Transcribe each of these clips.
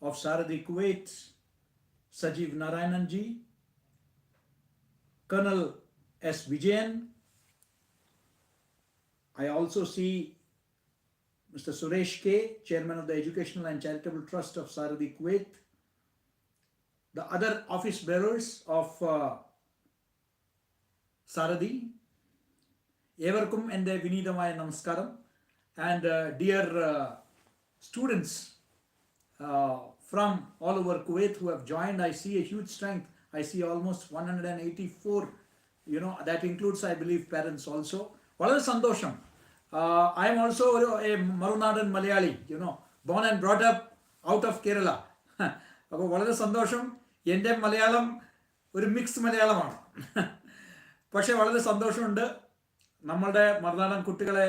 of Saradi Kuwait, Sajeev Narayananji, Colonel S. Vijayan. I also see Mr. Suresh K., Chairman of the Educational and Charitable Trust of Saradi Kuwait, the other office bearers of Saradi, ഏവർക്കും എൻ്റെ വിനീതമായ നമസ്കാരം. And dear students from all over Kuwait who have joined, I see a huge strength. I see almost 184, that includes, I believe, parents also. വളരെ സന്തോഷം. I am also a Marunadan Malayali, born and brought up out of Kerala. അപ്പോൾ വളരെ സന്തോഷം. എൻ്റെ മലയാളം ഒരു mix മലയാളമാണ്. പക്ഷേ വളരെ സന്തോഷമുണ്ട് നമ്മളുടെ മറുനാടൻ കുട്ടികളെ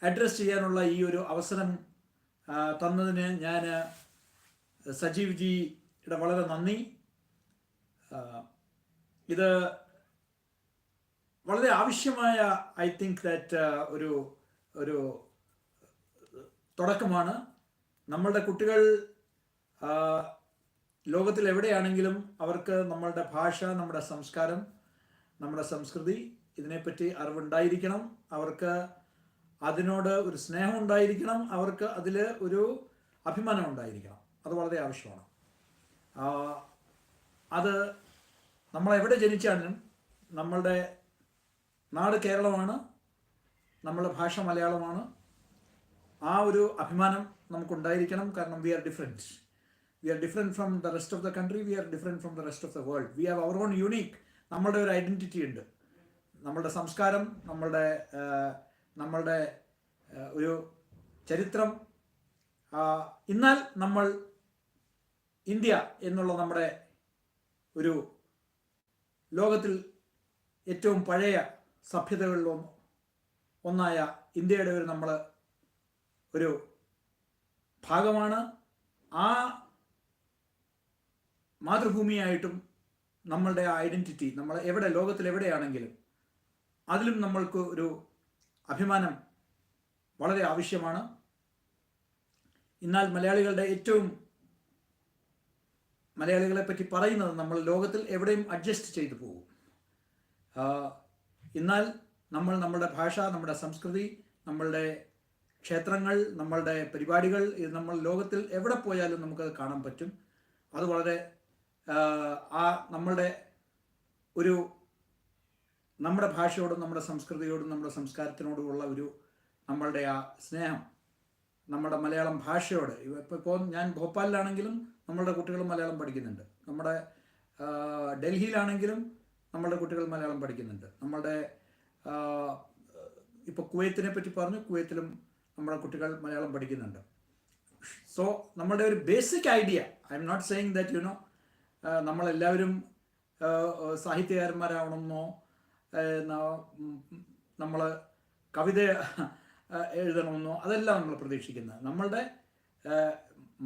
അഡ്രസ്സ് ചെയ്യാനുള്ള ഈ ഒരു അവസരം തന്നതിന് ഞാൻ സജീവ് ജിയുടെ വളരെ നന്ദി. ഇത് വളരെ ആവശ്യമായ, ഐ തിങ്ക് ദാറ്റ് ഒരു തുടക്കമാണ്. നമ്മളുടെ കുട്ടികൾ ലോകത്തിൽ എവിടെയാണെങ്കിലും അവർക്ക് നമ്മളുടെ ഭാഷ, നമ്മുടെ സംസ്കാരം, നമ്മുടെ സംസ്കൃതി ഇതിനെപ്പറ്റി അറിവുണ്ടായിരിക്കണം. അവർക്ക് അതിനോട് ഒരു സ്നേഹം ഉണ്ടായിരിക്കണം. അവർക്ക് അതിൽ ഒരു അഭിമാനം ഉണ്ടായിരിക്കണം. അത് വളരെ ആവശ്യമാണ്. അത് നമ്മളെവിടെ ജനിച്ചാലും നമ്മളുടെ നാട് കേരളമാണ്, നമ്മളുടെ ഭാഷ മലയാളമാണ്. ആ ഒരു അഭിമാനം നമുക്കുണ്ടായിരിക്കണം. കാരണം we are different from the rest of the country, we are different from the rest of the world. We have our own unique, നമ്മളുടെ ഒരു ഐഡൻറ്റിറ്റി ഉണ്ട്. നമ്മളുടെ സംസ്കാരം, നമ്മളുടെ ഒരു ചരിത്രം. എന്നാൽ നമ്മൾ ഇന്ത്യ എന്നുള്ള നമ്മുടെ ഒരു ലോകത്തിൽ ഏറ്റവും പഴയ സഭ്യതകളിൽ ഒന്നായ ഇന്ത്യയുടെ ഒരു ഭാഗമാണ്. ആ മാതൃഭൂമിയായിട്ടും നമ്മളുടെ ആ ഐഡൻറ്റിറ്റി, നമ്മൾ ലോകത്തിൽ എവിടെയാണെങ്കിലും അതിലും നമ്മൾക്ക് ഒരു അഭിമാനം വളരെ ആവശ്യമാണ്. എന്നാൽ മലയാളികളെ പറ്റി പറയുന്നത് നമ്മൾ ലോകത്തിൽ എവിടെയും അഡ്ജസ്റ്റ് ചെയ്തു പോകും. എന്നാൽ നമ്മളുടെ ഭാഷ, നമ്മുടെ സംസ്കൃതി, നമ്മളുടെ ക്ഷേത്രങ്ങൾ, നമ്മളുടെ പരിപാടികൾ, ഇത് നമ്മൾ ലോകത്തിൽ എവിടെ പോയാലും നമുക്കത് കാണാൻ പറ്റും. അത് വളരെ നമ്മുടെ ഭാഷയോടും നമ്മുടെ സംസ്കൃതിയോടും നമ്മുടെ സംസ്കാരത്തിനോടുമുള്ള നമ്മളുടെ ആ സ്നേഹം, നമ്മുടെ മലയാളം ഭാഷയോട്. ഇപ്പോൾ ഞാൻ ഭോപ്പാലിലാണെങ്കിലും നമ്മളുടെ കുട്ടികൾ മലയാളം പഠിക്കുന്നുണ്ട്. നമ്മുടെ ഡൽഹിയിലാണെങ്കിലും നമ്മളുടെ കുട്ടികൾ മലയാളം പഠിക്കുന്നുണ്ട്. നമ്മളുടെ ഇപ്പോൾ കുവൈത്തിനെ പറ്റി പറഞ്ഞു, കുവൈത്തിലും നമ്മുടെ കുട്ടികൾ മലയാളം പഠിക്കുന്നുണ്ട്. സോ നമ്മളുടെ ഒരു basic idea, I'm not saying that നമ്മളെല്ലാവരും സാഹിത്യകാരന്മാരാവണമെന്നോ നമ്മൾ കവിത എഴുതണമെന്നോ അതല്ല നമ്മൾ പ്രതീക്ഷിക്കുന്നത്. നമ്മളുടെ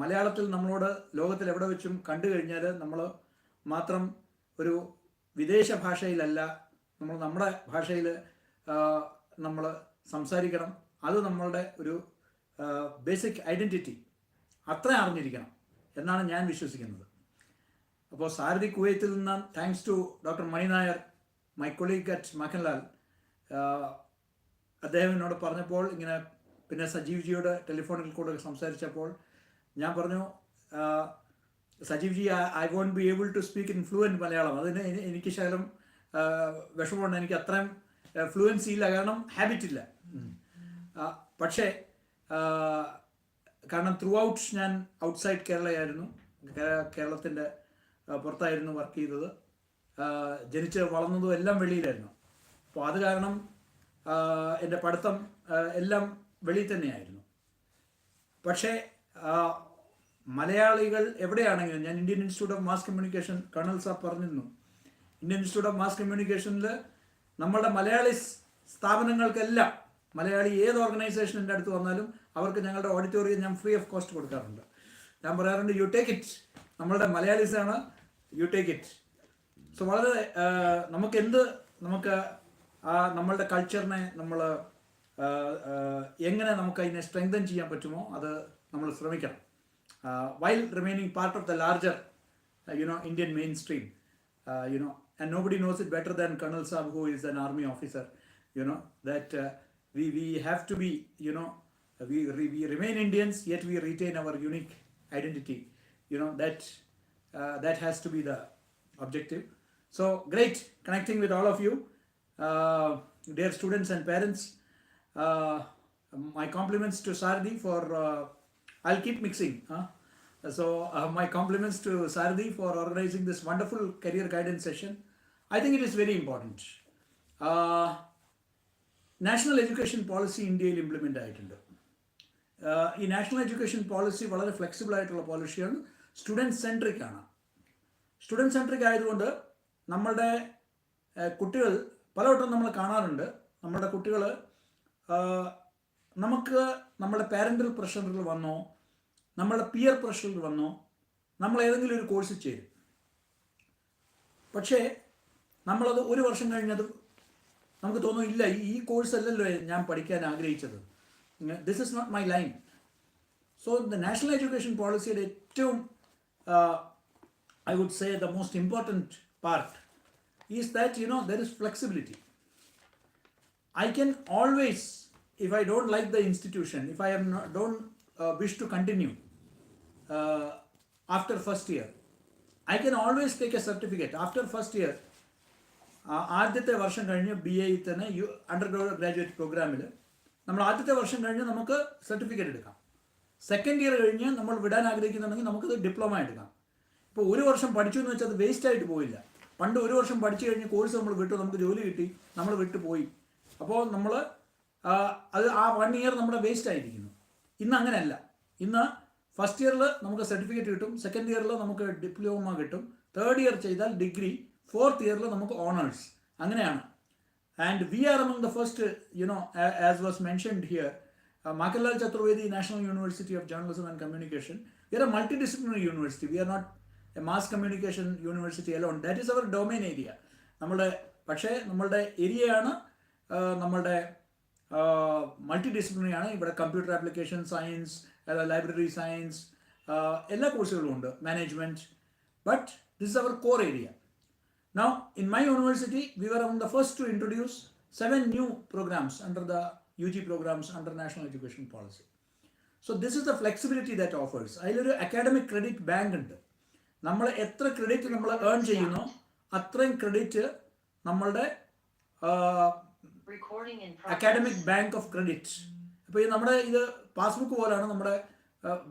മലയാളത്തിൽ നമ്മളോട് ലോകത്തിൽ എവിടെ വെച്ചും കണ്ടു കഴിഞ്ഞാൽ നമ്മൾ മാത്രം ഒരു വിദേശ ഭാഷയിലല്ല, നമ്മുടെ ഭാഷയിൽ നമ്മൾ സംസാരിക്കണം. അത് നമ്മളുടെ ഒരു ബേസിക് ഐഡൻറ്റിറ്റി അത്ര അറിഞ്ഞിരിക്കണം എന്നാണ് ഞാൻ വിശ്വസിക്കുന്നത്. അപ്പോൾ സാരഥി കുവൈത്തിൽ നിന്ന്, thanks to doctor Mani Nair, my colleague at Makhanlal, അദ്ദേഹം എന്നോട് പറഞ്ഞപ്പോൾ ഇങ്ങനെ, പിന്നെ സജീവ് ജിയോട് ടെലിഫോണിൽ കൂടെ സംസാരിച്ചപ്പോൾ ഞാൻ പറഞ്ഞു, Sajeev ji, I won't be able to speak in fluent Malayalam. അതിന് എനിക്ക് ശകലം വിഷമമുണ്ട്. എനിക്ക് അത്രയും ഫ്ലുവൻസി ഇല്ല, കാരണം ഹാബിറ്റില്ല. പക്ഷേ കാരണം ത്രൂ ഔട്ട് ഞാൻ ഔട്ട്സൈഡ് കേരളയായിരുന്നു, കേരളത്തിൻ്റെ പുറത്തായിരുന്നു വർക്ക് ചെയ്തത്. ജനിച്ച് വളർന്നതും എല്ലാം വെളിയിലായിരുന്നു. അപ്പോൾ അത് കാരണം എൻ്റെ പഠിത്തം എല്ലാം വെളിയിൽ തന്നെയായിരുന്നു. പക്ഷേ മലയാളികൾ എവിടെയാണെങ്കിലും, ഞാൻ Indian institute of mass communication, colonel sir പറഞ്ഞിരുന്നു, ഇന്ത്യൻ ഇൻസ്റ്റിറ്റ്യൂട്ട് ഓഫ് മാസ് കമ്മ്യൂണിക്കേഷനിൽ നമ്മളുടെ മലയാളി സ്ഥാപനങ്ങൾക്കെല്ലാം, മലയാളി ഏത് ഓർഗനൈസേഷൻ എൻ്റെ അടുത്ത് വന്നാലും അവർക്ക് ഞങ്ങളുടെ ഓഡിറ്റോറിയം ഞാൻ ഫ്രീ ഓഫ് കോസ്റ്റ് കൊടുക്കാറുണ്ട്. ഞാൻ പറയാറുണ്ട്, യു ടേക്ക് ഇറ്റ്, നമ്മളുടെ മലയാളീസാണ്, യു ടേക്ക് ഇറ്റ്. സോ വളരെ നമുക്ക് നമ്മളുടെ കൾച്ചറിനെ നമ്മൾ എങ്ങനെ നമുക്ക് അതിനെ സ്ട്രെങ്തൻ ചെയ്യാൻ പറ്റുമോ അത് നമ്മൾ ശ്രമിക്കണം. while remaining part of the larger, Indian mainstream, and nobody knows it better than Colonel Saab, who is an army officer, that we have to be, we remain Indians, yet we retain our unique identity, that has to be the objective. So great connecting with all of you, dear students and parents. My compliments to Sardi for, I'll keep mixing. So my compliments to Sardi for organizing this wonderful career guidance session. I think it is very important. National Education Policy ഇന്ത്യയിൽ implement ആയിട്ടുണ്ട്. ഈ national education policy വളരെ flexible ആയിട്ടുള്ള പോളിസിയാണ്, student centric ആണ്. Student centric ആയതുകൊണ്ട് നമ്മളുടെ കുട്ടികൾ പലവട്ടം നമ്മൾ കാണാറുണ്ട്, നമ്മളുടെ കുട്ടികൾ നമുക്ക് നമ്മുടെ പാരൻ്റൽ പ്രഷറിൽ വന്നോ നമ്മളുടെ പിയർ പ്രഷറിൽ വന്നോ നമ്മൾ ഏതെങ്കിലും ഒരു കോഴ്സ് ചെയ്യും. പക്ഷേ നമ്മളത് ഒരു വർഷം കഴിഞ്ഞത് നമുക്ക് തോന്നും, ഇല്ല ഈ കോഴ്സ് അല്ലല്ലോ ഞാൻ പഠിക്കാൻ ആഗ്രഹിച്ചത്, this is not my line. So the national education പോളിസിയുടെ ഏറ്റവും I would say the most important part is that there is flexibility. I can always, if I don't like the institution, if I don't wish to continue after first year, I can always take a certificate. After first year, ആദ്യത്തെ വർഷം കഴിഞ്ഞ് BA തന്നെ under graduate പ്രോഗ്രാമിൽ നമ്മൾ ആദ്യത്തെ വർഷം കഴിഞ്ഞ് നമുക്ക് സർട്ടിഫിക്കറ്റ് എടുക്കാം. സെക്കൻഡ് ഇയർ കഴിഞ്ഞ് നമ്മൾ വിടാൻ ആഗ്രഹിക്കുന്നുണ്ടെങ്കിൽ നമുക്കത് ഡിപ്ലോമ എടുക്കാം. ഇപ്പോൾ ഒരു വർഷം പഠിച്ചു എന്ന് വെച്ചാൽ അത് വേസ്റ്റ് ആയിട്ട് പോയില്ല. പണ്ട് ഒരു വർഷം പഠിച്ചു കഴിഞ്ഞ് കോഴ്സ് നമ്മൾ വിട്ടു, നമുക്ക് ജോലി കിട്ടി, നമ്മൾ വിട്ടു പോയി. അപ്പോൾ നമ്മൾ അത് ആ 1 ഇയർ നമ്മുടെ വേസ്റ്റ് ആയിരിക്കുന്നു. ഇന്ന് അങ്ങനെയല്ല. ഇന്ന് ഫസ്റ്റ് ഇയറിൽ നമുക്ക് സർട്ടിഫിക്കറ്റ് കിട്ടും, സെക്കൻഡ് ഇയറിൽ നമുക്ക് ഡിപ്ലോമ കിട്ടും, തേർഡ് ഇയർ ചെയ്താൽ ഡിഗ്രി, ഫോർത്ത് ഇയറിൽ നമുക്ക് ഓണേഴ്സ്. അങ്ങനെയാണ്. And we are among the first, as was mentioned here, Makanlal Chaturvedi National University of Journalism and Communication. We are a multidisciplinary university. We are not a mass communication university alone. That is our domain area. പക്ഷേ നമ്മളുടെ ഏരിയയാണ് നമ്മളുടെ multi disciplinary ആണ്. ഇവിടെ computer application science, library science, എല്ലാ കോഴ്സുകളും ഉണ്ട്, management. But this is our core area. Now, in my university, we were among the first to introduce 7 new programs under the UG programs under National Education Policy. So this is the flexibility that offers. അതിലൊരു academic credit bank ഉണ്ട്. നമ്മൾ എത്ര credit നമ്മൾ earn ചെയ്യുന്നോ അത്രയും credit നമ്മളുടെ academic bank of credit. ഇപ്പോൾ ഈ നമ്മുടെ ഇത് പാസ്ബുക്ക് പോലാണ്, നമ്മുടെ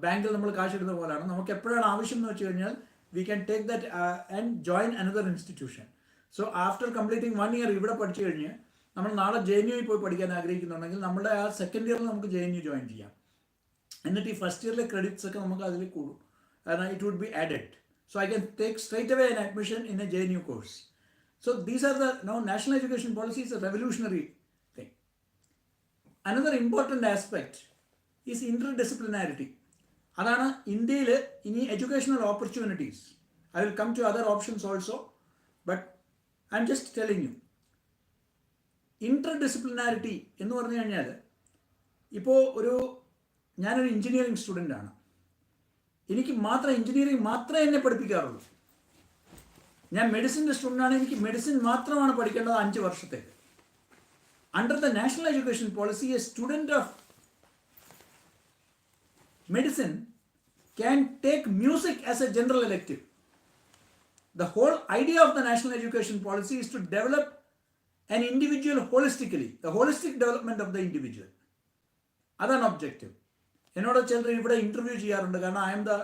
ബാങ്കിൽ നമ്മൾ കാശ് ഇടുന്ന പോലാണ്. നമുക്ക് എപ്പോഴാണ് ആവശ്യം എന്ന് വെച്ച് കഴിഞ്ഞാൽ we can take that and join another institution. So after completing 1 year ഇവിടെ പഠിച്ചു കഴിഞ്ഞ് നമ്മൾ നാളെ JNU പോയി പഠിക്കാൻ ആഗ്രഹിക്കുന്നുണ്ടെങ്കിൽ നമ്മുടെ ആ സെക്കൻഡ് ഇയറിൽ നമുക്ക് JNU ജോയിൻ ചെയ്യാം. എന്നിട്ട് ഈ ഫസ്റ്റ് ഇയറിലെ ക്രെഡിറ്റ്സ് ഒക്കെ നമുക്ക് അതിൽ കൂടും. It would be added. So I can take straight away an admission in a JNU course. So these are the, now national education policy is a revolutionary thing. Another important aspect is interdisciplinarity. അതാണ് ഇന്ത്യയിൽ ഇനി educational opportunities. I will come to other options also, but I am just telling you. Interdisciplinarity എന്ന് പറഞ്ഞു കഴിഞ്ഞാൽ, ഇപ്പോൾ ഞാനൊരു engineering സ്റ്റുഡൻ്റാണ്. എനിക്ക് മാത്രം എഞ്ചിനീയറിംഗ് മാത്രമേ എന്നെ പഠിപ്പിക്കാറുള്ളൂ. ഞാൻ മെഡിസിൻ്റെ സ്റ്റുഡൻ്റാണ്, എനിക്ക് മെഡിസിൻ മാത്രമാണ് പഠിക്കേണ്ടത് 5 വർഷത്തേക്ക്. Under the national education policy, A student of medicine can take music as a general elective. The whole idea of the national education policy is to develop an individual holistically, the holistic development of the individual. That's an objective. എന്നോട് ചിലർ ഇവിടെ interview ചെയ്യാറുണ്ട്, കാരണം I am the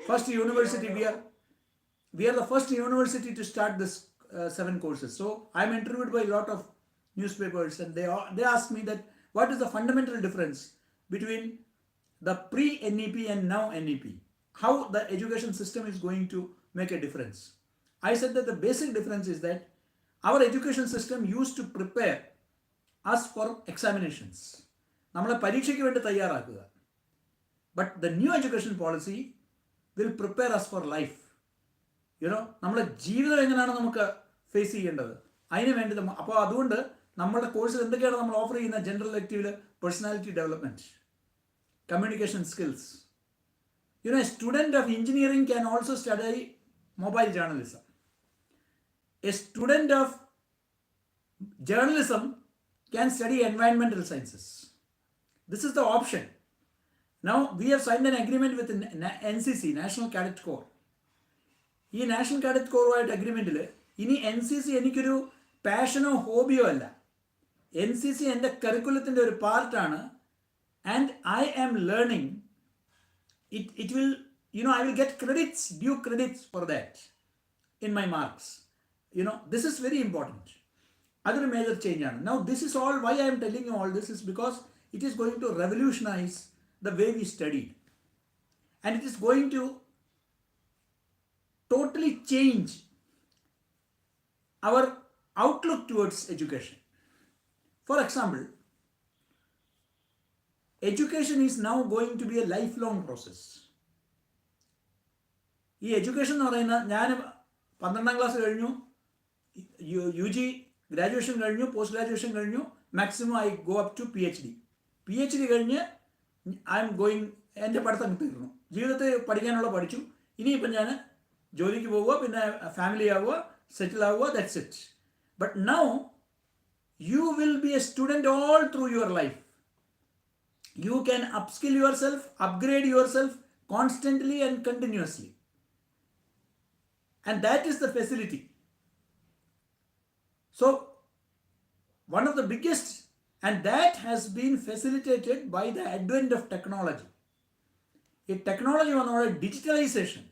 first university, we are the first university to start this 7 courses. So I am interviewed by a lot of newspapers, and they ask me that what is the fundamental difference between the pre-NEP and now NEP, how the education system is going to make a difference. I said that the basic difference is that our education system used to prepare us for examinations. നമ്മളെ പരീക്ഷയ്ക്ക് വേണ്ടി തയ്യാറാക്കുക. But the new education policy will prepare us for life. നമ്മളെ ജീവിതം എങ്ങനെയാണ് നമുക്ക് face ചെയ്യേണ്ടത്, അതിന് വേണ്ടി. അപ്പോൾ അതുകൊണ്ട് നമ്മുടെ കോഴ്സിൽ എന്തൊക്കെയാണ് നമ്മൾ ഓഫർ ചെയ്യുന്ന ജനറൽ എലക്റ്റീവിൽ? Personality development, communication skills, A student of engineering can also study mobile journalism. A student of journalism can study environmental sciences. This is the option. Now we have signed an agreement with NCC, National Cadet Corps. ഈ national cadet കോറുമായിട്ട് അഗ്രിമെൻറ്റിൽ ഇനി N C C എനിക്കൊരു പാഷനോ ഹോബിയോ അല്ല. N C C എൻ്റെ കരിക്കുലത്തിൻ്റെ ഒരു പാർട്ടാണ്. And I am learning it will, I will get due credits for that in my marks. This is very important. Other major change. Now this is all, why I am telling you all this is because it is going to revolutionize the way we studied. And it is going to totally change our outlook towards education. For example, education is now going to be a lifelong process. ഈ education എന്ന് പറയുന്ന ഞാൻ 12ാം class കഴിഞ്ഞു, U G graduation കഴിഞ്ഞു, post graduation കഴിഞ്ഞു, maximum I go up to P H D കഴിഞ്ഞ് I'm going, എൻ്റെ പഠിത്തം തീർന്നു. ജീവിതത്തിൽ പഠിക്കാനുള്ള പഠിച്ചു. ഇനിയിപ്പം ഞാൻ ജോലിക്ക് പോവുക, പിന്നെ ഫാമിലി ആവുക, സെറ്റിൽ ആവുക, that's it. But now you will be A student all through your life. You can upskill yourself, upgrade yourself constantly and continuously. And that is the facility. So, one of the biggest, and that has been facilitated by the advent of technology. In technology, one of digitalization.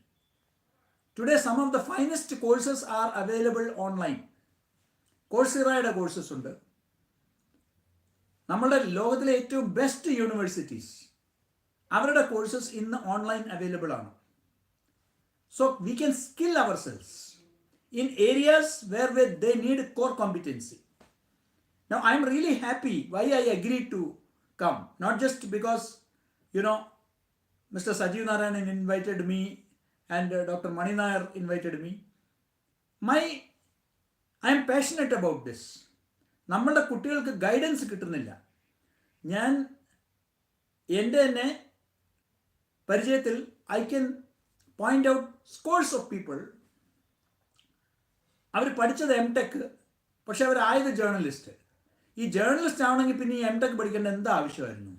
Today, some of the finest courses are available online. Coursera courses ഉണ്ട്. നമ്മളുടെ ലോകത്തിലെ ഏറ്റവും best universities അവരുടെ courses ഇന്ന് online available ആണ്. So we can skill ourselves in areas where they need core competency. Now I am really happy why I agree to come, not just because mister Sajeev Narayanan invited me and doctor Mani Nair invited me. I am passionate about this. നമ്മളുടെ കുട്ടികൾക്ക് guidance കിട്ടുന്നില്ല. ഞാൻ എൻ്റെ തന്നെ പരിചയത്തിൽ I can point out scores of people. അവർ പഠിച്ചത് MTech, പക്ഷെ അവരായത് journalist. ഈ ജേർണലിസ്റ്റ് ആവണമെങ്കിൽ പിന്നെ ഈ എംടെക് പഠിക്കേണ്ട എന്താ ആവശ്യമായിരുന്നു?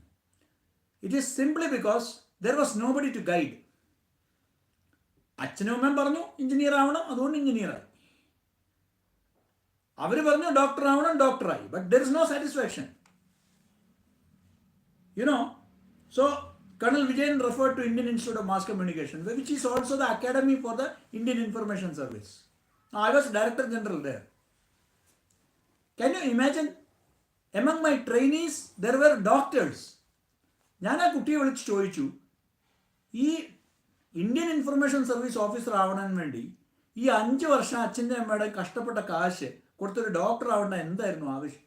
It is simply because there was nobody to guide. അച്ഛനും അമ്മയും പറഞ്ഞു എഞ്ചിനീയർ ആവണം, അതുകൊണ്ട് എഞ്ചിനീയറായി. അവർ പറഞ്ഞു ഡോക്ടർ ആവണം, ഡോക്ടറായി. But there is no satisfaction. So Colonel Vijayan referred to Indian Institute of Mass Communication, which is also the academy for the Indian Information Service. Now, I was Director General there. Can you imagine? Among my trainees, there were doctors. ഞാൻ ആ കുട്ടിയെ വിളിച്ച് ചോദിച്ചു, ഈ Indian information service officer ആവണാൻ വേണ്ടി ഈ 5 വർഷം അച്ഛൻ്റെ അമ്മയുടെ കഷ്ടപ്പെട്ട കാശ് കൊടുത്തൊരു ഡോക്ടർ ആവേണ്ട എന്തായിരുന്നു ആവശ്യം?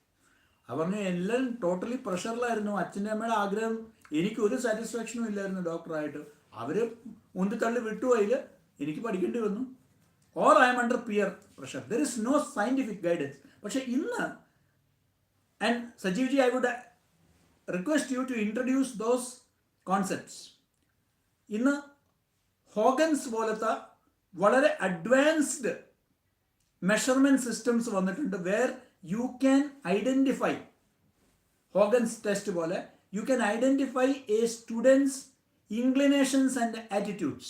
പറഞ്ഞു എല്ലാം ടോട്ടലി പ്രഷറിലായിരുന്നു. അച്ഛൻ്റെ അമ്മയുടെ ആഗ്രഹം, എനിക്കൊരു സാറ്റിസ്ഫാക്ഷനും ഇല്ലായിരുന്നു ഡോക്ടറായിട്ട്. അവർ ഉന്തിത്തള്ളി വിട്ടുപോയിൽ എനിക്ക് പഠിക്കേണ്ടി വന്നു. Or I'm under peer pressure. There is no scientific guidance. പക്ഷേ ഇന്ന്, and Sajeev ji, I would request you to introduce those concepts. ഇന്ന് ഹോഗൻസ് പോലത്തെ വളരെ അഡ്വാൻസ്ഡ് മെഷർമെൻറ്റ് സിസ്റ്റംസ് വന്നിട്ടുണ്ട്. Where you can identify, Hogan's test പോലെ you can identify a student's inclinations and attitudes.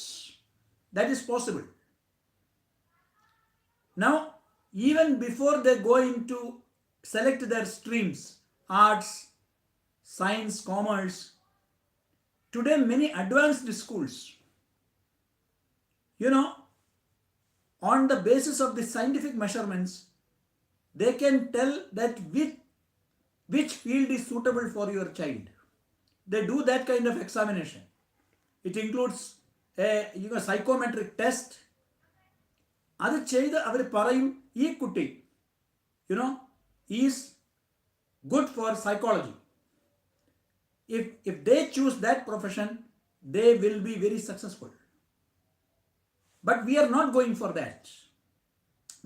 That is possible. Now, even before they go into select their streams, arts, science, commerce, today many advanced schools, on the basis of the scientific measurements, they can tell that which field is suitable for your child. They do that kind of examination. It includes a psychometric test. അത് ചെയ്ത് അവർ പറയും ഈ കുട്ടി is good for psychology. If they choose that profession, they will be very successful. But we are not going for that.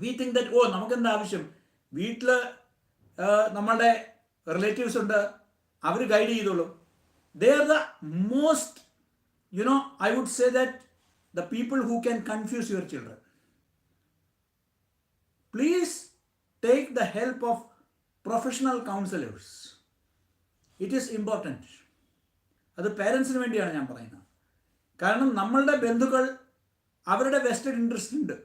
We think that, നമുക്കെന്താ ആവശ്യം, വീട്ടിൽ നമ്മളുടെ relatives ഉണ്ട്, അവർ ഗൈഡ് ചെയ്തോളും. They are the most I would say that the people who can confuse your children, please take the help of professional counselors. It is important. അത് പേരൻസിന് വേണ്ടിയാണ് ഞാൻ പറയുന്നത്. കാരണം നമ്മളുടെ ബന്ധുക്കൾ അവരുടെ വെസ്റ്റഡ് ഇൻട്രസ്റ്റ് ഉണ്ട്.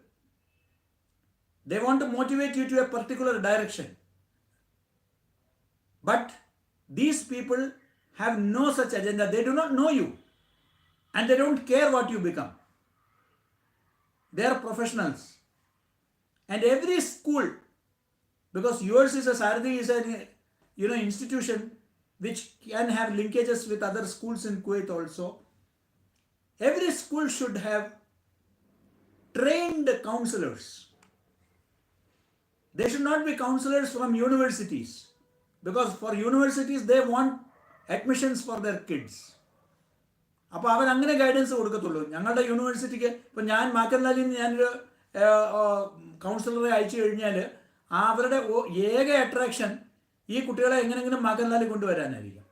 They want to motivate you to a particular direction. But these people have no such agenda. They do not know you. And they don't care what you become. They are professionals. And every school, because yours is a Sardi is an institution which can have linkages with other schools in Kuwait also. Every school should have trained counselors. They should not be counselors from universities, because for universities they want admissions for their kids. അപ്പോൾ അവരങ്ങനെ guidance കൊടുക്കത്തുള്ളൂ. ഞങ്ങളുടെ യൂണിവേഴ്സിറ്റിക്ക് ഇപ്പം ഞാൻ മാക്കൻലാലിൽ നിന്ന് ഞാനൊരു കൗൺസിലറെ അയച്ചു കഴിഞ്ഞാൽ അവരുടെ ഏക അട്രാക്ഷൻ ഈ കുട്ടികളെ എങ്ങനെയെങ്കിലും മാക്കൻലാലിൽ കൊണ്ടുവരാനായിരിക്കും.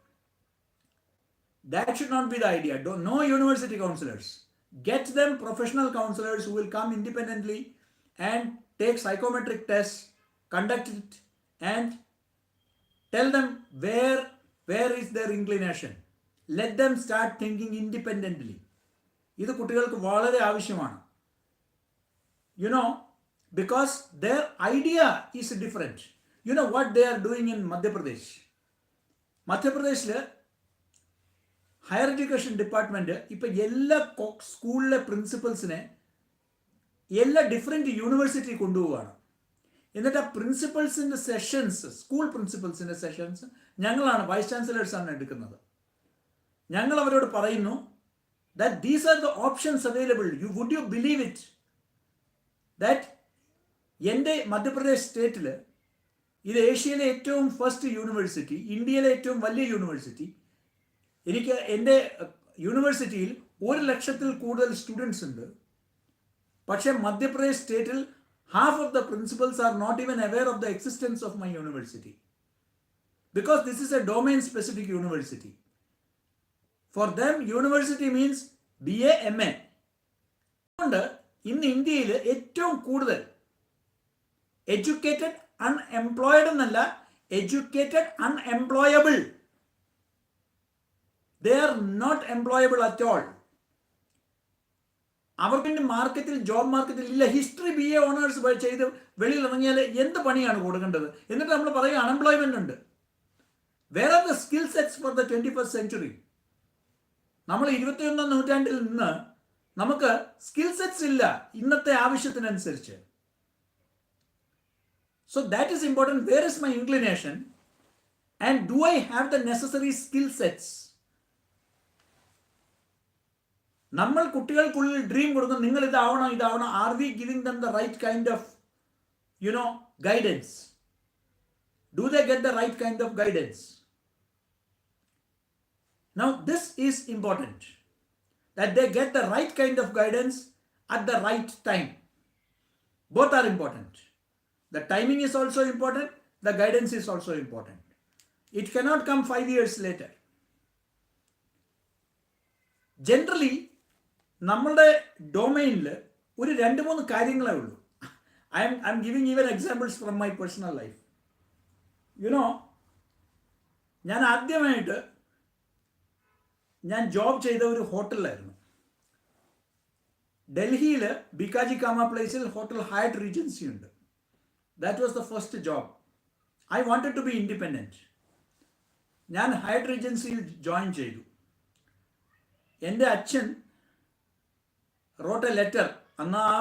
That should not be the idea. No university counselors. Get them professional counselors who will come independently and take psychometric tests, conduct it, and tell them where is their inclination. Let them start thinking independently. ഇത് കുട്ടികൾക്ക് വളരെ ആവശ്യമാണ്. Because their idea is different. You know what they are doing in Madhya Pradesh? Madhya Pradesh higher education department ഇപ്പം എല്ലാ സ്കൂളിലെ പ്രിൻസിപ്പൽസിനെ എല്ലാ different university കൊണ്ടുപോവുകയാണ്. എന്നിട്ട് ആ പ്രിൻസിപ്പൽസിൻ്റെ സെഷൻസ്, സ്കൂൾ പ്രിൻസിപ്പൽസിൻ്റെ സെഷൻസ് ഞങ്ങളാണ്, വൈസ് ചാൻസലേഴ്സാണ് എടുക്കുന്നത്. ഞങ്ങൾ അവരോട് പറയുന്നു that these are the options available. Would you believe it that എൻ്റെ മധ്യപ്രദേശ് സ്റ്റേറ്റിൽ ഇത് ഏഷ്യയിലെ ഏറ്റവും ഫസ്റ്റ് യൂണിവേഴ്സിറ്റി, ഇന്ത്യയിലെ ഏറ്റവും വലിയ യൂണിവേഴ്സിറ്റി. എനിക്ക് എൻ്റെ യൂണിവേഴ്സിറ്റിയിൽ 100,000 കൂടുതൽ സ്റ്റുഡൻസ് ഉണ്ട്. പക്ഷേ മധ്യപ്രദേശ് സ്റ്റേറ്റിൽ half of the principals are not even aware of the existence of my university, because this is a domain specific university. For them university means BA MA. അതുകൊണ്ട് ഇന്ന് ഇന്ത്യയിൽ ഏറ്റവും കൂടുതൽ എഡ്യൂക്കേറ്റഡ് അൺഎംപ്ലോയിഡ് എന്നല്ല, educated അൺഎംപ്ലോയബിൾ. They are not employable at all. അവർക്ക് മാർക്കറ്റിൽ, job മാർക്കറ്റിൽ ഇല്ല. ഹിസ്റ്ററി BA ഓണേഴ്സ് ചെയ്ത് വെളിയിൽ ഇറങ്ങിയാൽ എന്ത് പണിയാണ് കൊടുക്കേണ്ടത്? എന്നിട്ട് നമ്മൾ പറയുക അൺഎംപ്ലോയ്മെൻ്റ് ഉണ്ട്. Where are the skill sets for the 21st century? നമ്മൾ 21ാം നൂറ്റാണ്ടിൽ നിന്ന് നമുക്ക് സ്കിൽ സെറ്റ്സ് ഇല്ല ഇന്നത്തെ ആവശ്യത്തിനനുസരിച്ച്. So that is important. Where is my inclination and do I have the necessary skill sets? നമ്മൾ കുട്ടികൾക്കുള്ളിൽ ഡ്രീം കൊടുക്കും, നിങ്ങൾ ഇതാവണം. Are we giving them the right kind of guidance? Do they get the right kind of guidance? Now this is important, that they get the right kind of guidance at the right time. Both are important. The timing is also important, the guidance is also important. It cannot come 5 years later. Generally നമ്മളുടെ ഡൊമൈനിൽ ഒരു 2-3 കാര്യങ്ങളേ ഉള്ളൂ. I M giving even examples from my personal life. ഞാൻ ആദ്യമായിട്ട് job ചെയ്ത ഒരു ഹോട്ടലിലായിരുന്നു. ഡൽഹിയിൽ ബിക്കാജി കാമ പ്ലേസിൽ ഹോട്ടൽ ഹയറ്റ് റീജൻസി ഉണ്ട്. That was the first job. I wanted to be independent. ഞാൻ ഹയറ്റ് റീജൻസിയിൽ ജോയിൻ ചെയ്തു. എൻ്റെ അച്ഛൻ റോട്ട് എ ലെറ്റർ. അന്ന് ആ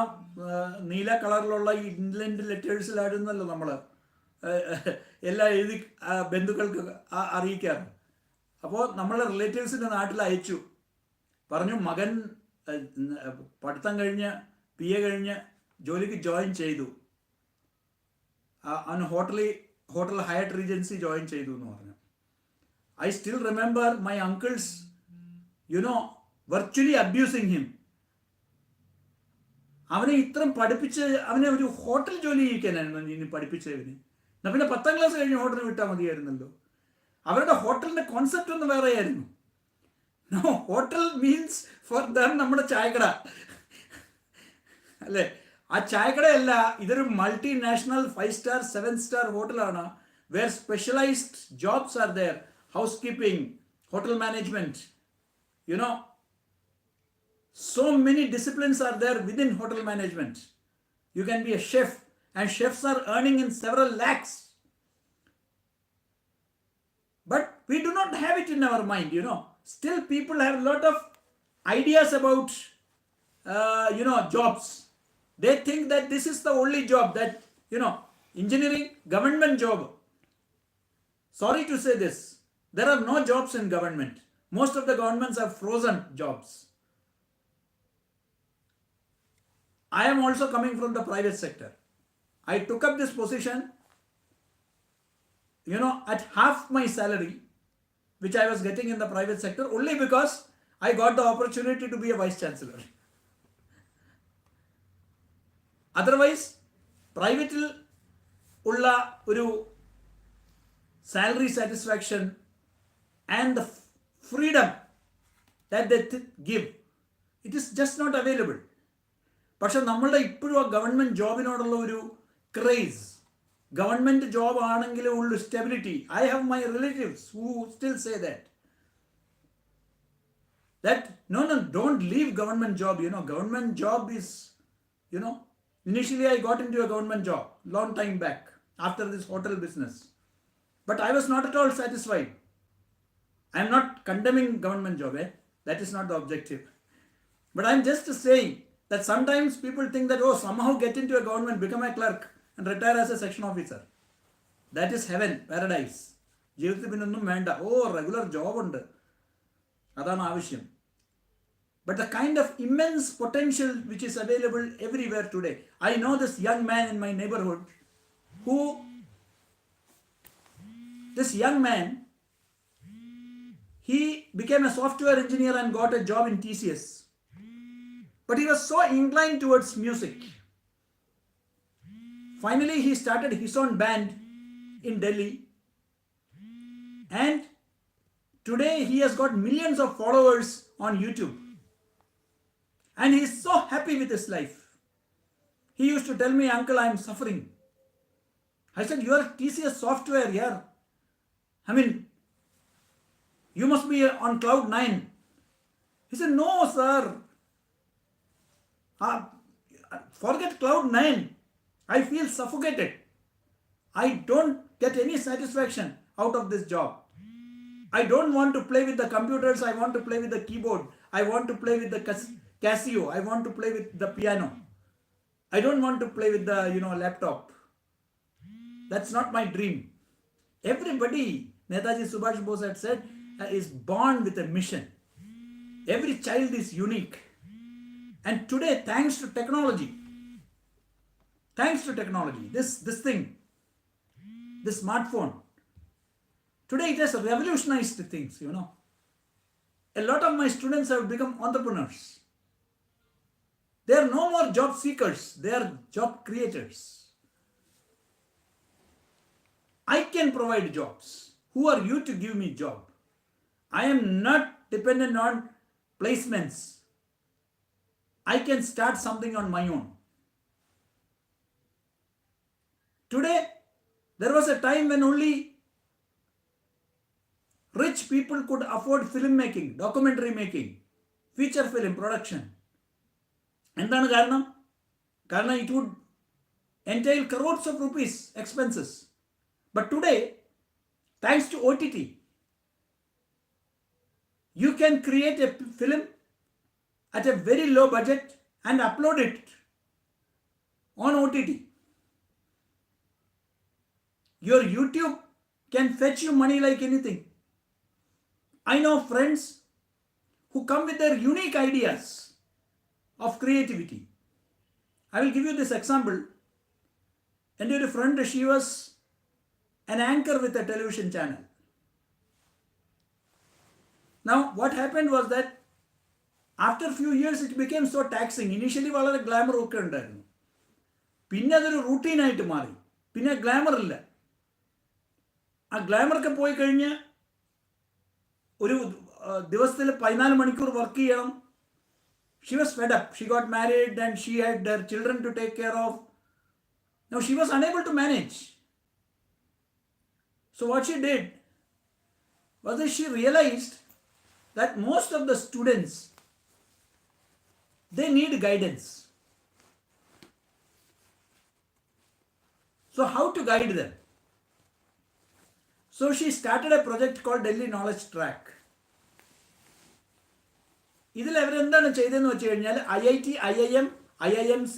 നീല കളറിലുള്ള ഈ ഇൻലൻഡ് ലെറ്റേഴ്സിലായിരുന്നല്ലോ നമ്മൾ എല്ലാം എഴുതി ബന്ധുക്കൾക്ക് അറിയിക്കാറ്. അപ്പോൾ നമ്മളെ റിലേറ്റീവ്സിൻ്റെ നാട്ടിൽ അയച്ചു. പറഞ്ഞു മകൻ പഠിത്തം കഴിഞ്ഞ് PA കഴിഞ്ഞ് ജോലിക്ക് ജോയിൻ ചെയ്തു, അവൻ ഹോട്ടൽ ഹയറ്റ് റീജൻസി ജോയിൻ ചെയ്തു എന്ന് പറഞ്ഞു. I still remember my uncles virtually abusing him. അവനെ ഇത്രയും പഠിപ്പിച്ച് അവനെ ഒരു ഹോട്ടൽ ജോലി ചെയ്യിക്കാനായിരുന്നു ഇനി പഠിപ്പിച്ചവന്. എന്നാൽ പിന്നെ 10ാം ക്ലാസ് കഴിഞ്ഞ് ഹോട്ടലിൽ വിട്ടാൽ മതിയായിരുന്നല്ലോ. അവരുടെ ഹോട്ടലിൻ്റെ കോൺസെപ്റ്റ് ഒന്ന് വേറെയായിരുന്നു. No, hotel means for them നമ്മുടെ ചായക്കട അല്ലേ? ആ ചായക്കടയല്ല, ഇതൊരു മൾട്ടിനാഷണൽ 5-star 7-star ഹോട്ടലാണ്. Where specialised jobs are there. House keeping, hotel management, you know, so many disciplines are there within hotel management. You can be a chef, and chefs are earning in several lakhs. But we do not have it in our mind, Still people have a lot of ideas about, jobs. They think that this is the only job that, engineering, government job. Sorry to say this, there are no jobs in government. Most of the governments have frozen jobs. I am also coming from the private sector. I took up this position, at half my salary, which I was getting in the private sector, only because I got the opportunity to be a vice chancellor. Otherwise, private ulla oru salary satisfaction and the freedom that they give, it is just not available. പക്ഷെ നമ്മളുടെ ഇപ്പോഴും ആ government ജോബിനോടുള്ള ഒരു craze, government job ആണെങ്കിലേ ഉള്ളൂ stability. I have my relatives who still say that no, don't leave government job. Government job is, initially I got into a government job long time back after this hotel business, but I was not at all satisfied. I am not condemning government job, that is not the objective, but I am just saying that sometimes people think that, somehow get into a government, become a clerk and retire as a section officer. That is heaven, paradise. ജീവിതത്തിൽ പിന്നൊന്നും വേണ്ട. Regular job ഉണ്ട്, അതാണ് ആവശ്യം. But the kind of immense potential which is available everywhere today. I know this young man in my neighborhood he became a software engineer and got a job in TCS. But he was so inclined towards music. Finally, he started his own band in Delhi. And today he has got millions of followers on YouTube. And he is so happy with his life. He used to tell me, "Uncle, I am suffering." I said, "You are TCS software here. I mean, you must be on cloud 9. He said, "No, sir. Forget cloud 9. I feel suffocated. I don't get any satisfaction out of this job. I don't want to play with the computers. I want to play with the keyboard. I want to play with the Casio. I want to play with the piano. I don't want to play with the, laptop. That's not my dream." Everybody, Netaji Subhash Bose had said, is born with a mission. Every child is unique. And today, thanks to technology, this thing, this smartphone, today it has revolutionized things, A lot of my students have become entrepreneurs. They are no more job seekers, they are job creators. I can provide jobs. Who are you to give me job? I am not dependent on placements. I can start something on my own. Today, there was a time when only rich people could afford film making, documentary making, feature film production. എന്താണ് കാരണം? കാരണം it would entail crores of rupees expenses. But today, thanks to OTT, you can create a film at a very low budget and upload it on OTT. Your YouTube can fetch you money like anything. I know friends who come with their unique ideas of creativity. I will give you this example. And your friend, she was an anchor with a television channel. Now, what happened was that after a few years it became so taxing. Initially വളരെ glamour ഒക്കെ ഉണ്ടായിരുന്നു, പിന്നെ അതൊരു റൂട്ടീനായിട്ട് മാറി, പിന്നെ glamour ഇല്ല. ആ ഗ്ലാമറൊക്കെ പോയി കഴിഞ്ഞ് ഒരു ദിവസത്തിൽ 14 മണിക്കൂർ വർക്ക് ചെയ്യണം. She was fed up. She got married and she had her children to take care of. Now she was unable to manage. So what she did was that she realized that most of the students, they need guidance. So how to guide them? So she started a project called Delhi Knowledge Track. ഇതിൽ അവരെന്താണ് ചെയ്തതെന്ന് വെച്ച് കഴിഞ്ഞാൽ IIT, IIM, IIMC,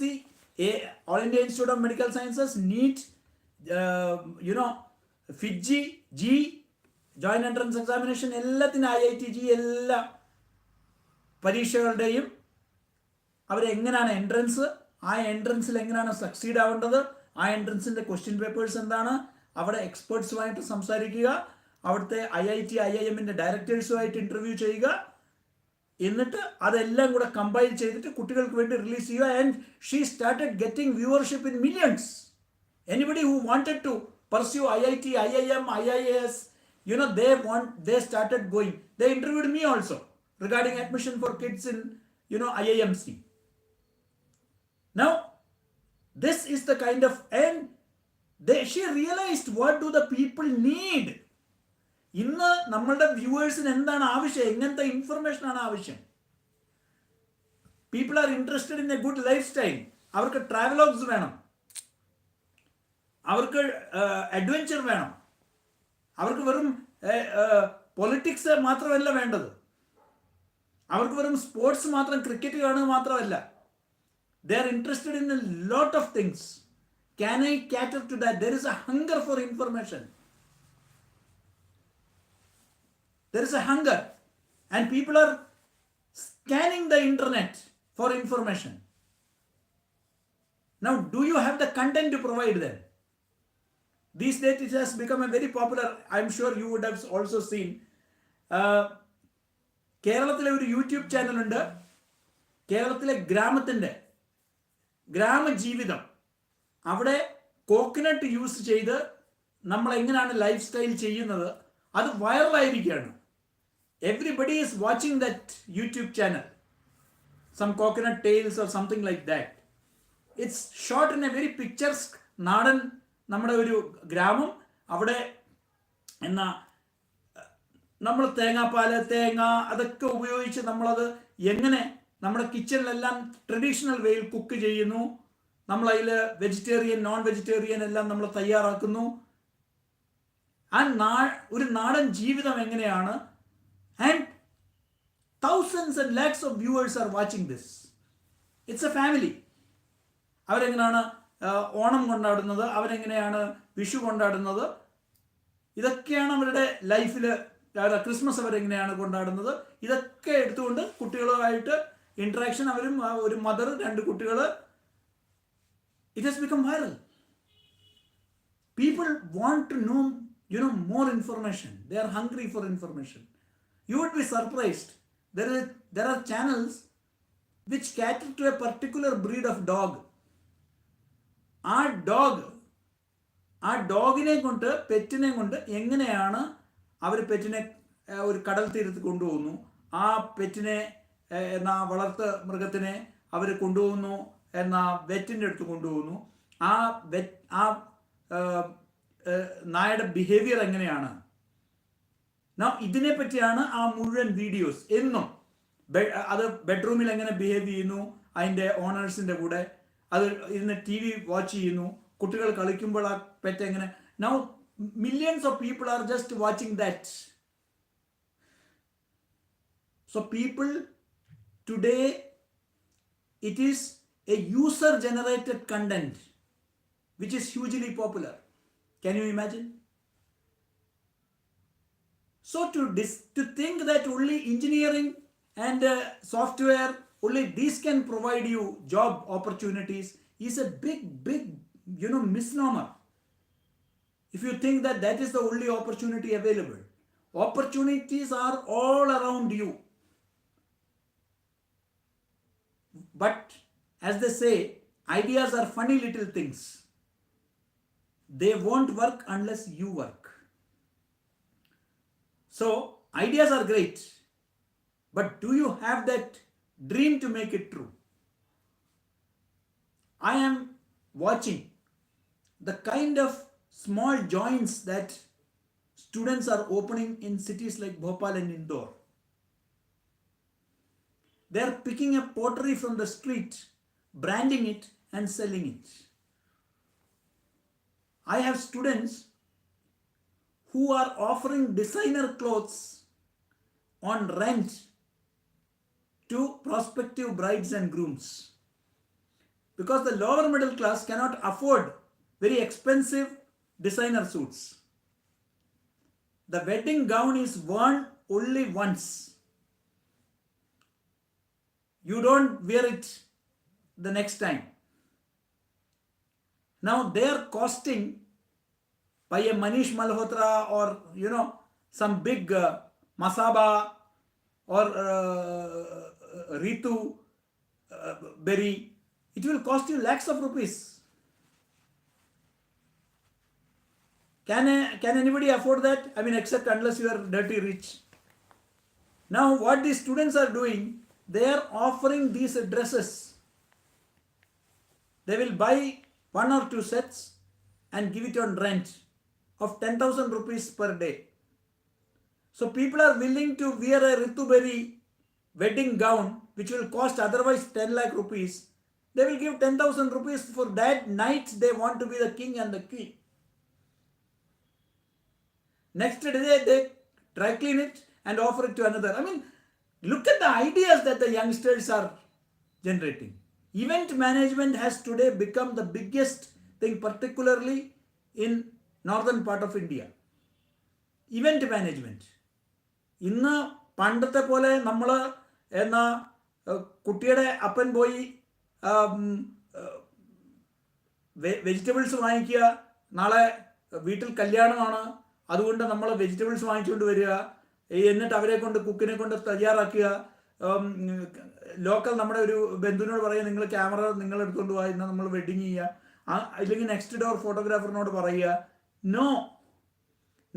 All India Institute of Medical Sciences, NEET, ഫിജി, JEE, Joint Entrance Examination, എല്ലാത്തിനും IIT, JEE, എല്ലാ പരീക്ഷകളുടെയും അവരെങ്ങനെയാണ് എൻട്രൻസ്, ആ എൻട്രൻസിൽ എങ്ങനെയാണ് സക്സീഡ് ആവേണ്ടത്, ആ എൻട്രൻസിൻ്റെ ക്വസ്റ്റ്യൻ പേപ്പേഴ്സ് എന്താണ്, അവിടെ എക്സ്പേർട്സുമായിട്ട് സംസാരിക്കുക, അവിടുത്തെ IIT, IIMൻ്റെ ഡയറക്ടേഴ്സുമായിട്ട് ഇൻ്റർവ്യൂ ചെയ്യുക, എന്നിട്ട് അതെല്ലാം കൂടെ കമ്പൈൽ ചെയ്തിട്ട് കുട്ടികൾക്ക് വേണ്ടി റിലീസ് ചെയ്യുക. And she started getting viewership in millions. Anybody who wanted to pursue IIT, IIM, IIS, they started going. They interviewed me also regarding admission for kids in, IIMC. Now, this is the kind of, and she realized what do the people need. ഇന്ന് നമ്മളുടെ വ്യൂവേഴ്സിന് എന്താണ് ആവശ്യം, എങ്ങനത്തെ information ആണ് ആവശ്യം? People are interested in A good life style. അവർക്ക് travelogues വേണം, അവർക്ക് അഡ്വഞ്ചർ വേണം, അവർക്ക് വെറും പൊളിറ്റിക്സ് മാത്രമല്ല വേണ്ടത്, അവർക്ക് വെറും സ്പോർട്സ് മാത്രം, ക്രിക്കറ്റ് കാണുക മാത്രമല്ല. They are interested in a lot of things. Can I cater to that? There is a hunger for information. There is a hunger, and people are scanning the internet for information. Now, do you have the content to provide them? These days it has become a very popular, I'm sure you would have also seen, കേരളത്തിലെ ഒരു YouTube ചാനലുണ്ട്, കേരളത്തിലെ ഗ്രാമജീവിതം. അവിടെ coconut use ചെയ്ത് നമ്മൾ എങ്ങനെയാണ് life style ചെയ്യുന്നത്, അത് വൈറലായിരിക്കുകയാണ്. Everybody is watching that YouTube channel. Some coconut tales or something like that. It's shot in a very picturesque നാടൻ നമ്മുടെ ഒരു ഗ്രാമം. അവിടെ എന്നാ നമ്മൾ തേങ്ങാപ്പാല്, തേങ്ങ അതൊക്കെ ഉപയോഗിച്ച് നമ്മളത് എങ്ങനെ നമ്മുടെ കിച്ചണിലെല്ലാം ട്രഡീഷണൽ വേയിൽ കുക്ക് ചെയ്യുന്നു, നമ്മളതിൽ വെജിറ്റേറിയൻ, നോൺ വെജിറ്റേറിയൻ എല്ലാം നമ്മൾ തയ്യാറാക്കുന്നു. ഒരു നാടൻ ജീവിതം എങ്ങനെയാണ്. And thousands and lakhs of viewers are watching this. It's a family. അവരെങ്ങനെയാണ് ഓണം കൊണ്ടാടുന്നത്, അവരെങ്ങനെയാണ് വിഷു കൊണ്ടാടുന്നത്, ഇതൊക്കെയാണ് അവരുടെ ലൈഫിൽ. ക്രിസ്മസ് അവരെങ്ങനെയാണ് കൊണ്ടാടുന്നത്, ഇതൊക്കെ എടുത്തുകൊണ്ട് കുട്ടികളുമായിട്ട് ഇൻട്രാക്ഷൻ. അവരും ഒരു മദർ, 2 കുട്ടികൾ. It has become viral. People want to know, more information. They are hungry for information. You would be surprised. There are channels which cater to a particular breed of dog. ആ ഡോഗിനെ കൊണ്ട്, പെറ്റിനെ കൊണ്ട് എങ്ങനെയാണ് അവർ പെറ്റിനെ ഒരു കടൽ തീരത്ത് കൊണ്ടുപോകുന്നു, ആ പെറ്റിനെ എന്നാ വളർത്ത് മൃഗത്തിനെ അവർ കൊണ്ടുപോകുന്നു, എന്നാ വെറ്റിൻ്റെ അടുത്ത് കൊണ്ടുപോകുന്നു, ആ നായയുടെ ബിഹേവിയർ എങ്ങനെയാണ്. ഇതിനെ പറ്റിയാണ് ആ മുഴുവൻ വീഡിയോസ്. എന്നും അത് ബെഡ്റൂമിൽ എങ്ങനെ ബിഹേവ് ചെയ്യുന്നു അതിൻ്റെ ഓണേഴ്സിൻ്റെ കൂടെ, അത് ഇരുന്ന് TV വാച്ച് ചെയ്യുന്നു, കുട്ടികൾ കളിക്കുമ്പോൾ ആ പെറ്റ് എങ്ങനെ. Now millions of people are just watching that. So people today, it is a user generated content which is hugely popular. Can you imagine? So to think that only engineering and software, only these can provide you job opportunities is a big misnomer. If you think that that is the only opportunity available, opportunities are all around you. But as they say, ideas are funny little things. They won't work unless you work. So ideas are great. But do you have that dream to make it true? I am watching the kind of small joints that students are opening in cities like Bhopal and Indore. They are picking up pottery from the street, branding it and selling it. I have students who are offering designer clothes on rent to prospective brides and grooms. Because the lower middle class cannot afford very expensive designer suits. The wedding gown is worn only once. You don't wear it the next time. Now they are costing by a Manish Malhotra or some big Masaba or Ritu Berry. It will cost you lakhs of rupees. Can anybody afford that? I mean, except unless you are dirty rich. Now what these students are doing, they are offering these dresses. They will buy 1 or 2 sets and give it on rent of 10,000 rupees per day. So people are willing to wear a Rituberi wedding gown which will cost otherwise 10 lakh rupees. They will give 10,000 rupees for that night they want to be the king and the queen. Next day they dry clean it and offer it to another. I mean, look at the ideas that the youngsters are generating. Event management has today become the biggest thing, particularly in northern part of India. Event management. ഇന്ന് പണ്ടത്തെ പോലെ നമ്മൾ എന്നാ കുട്ടിയുടെ അപ്പൻ പോയി vegetables വാങ്ങിക്കുക, നാളെ വീട്ടിൽ കല്യാണമാണ് അതുകൊണ്ട് നമ്മൾ വെജിറ്റബിൾസ് വാങ്ങിച്ചുകൊണ്ട് വരിക, എന്നിട്ട് അവരെ കൊണ്ട് കുക്കിനെ കൊണ്ട് തയ്യാറാക്കുക, ലോക്കൽ നമ്മുടെ ഒരു ബന്ധുവിനോട് പറയുക നിങ്ങൾ ക്യാമറ നിങ്ങൾ എടുത്തുകൊണ്ട് പോയി എന്നാൽ നമ്മൾ വെഡിങ് ചെയ്യുക, അല്ലെങ്കിൽ നെക്സ്റ്റ് ഡോർ ഫോട്ടോഗ്രാഫറിനോട് പറയുക. No,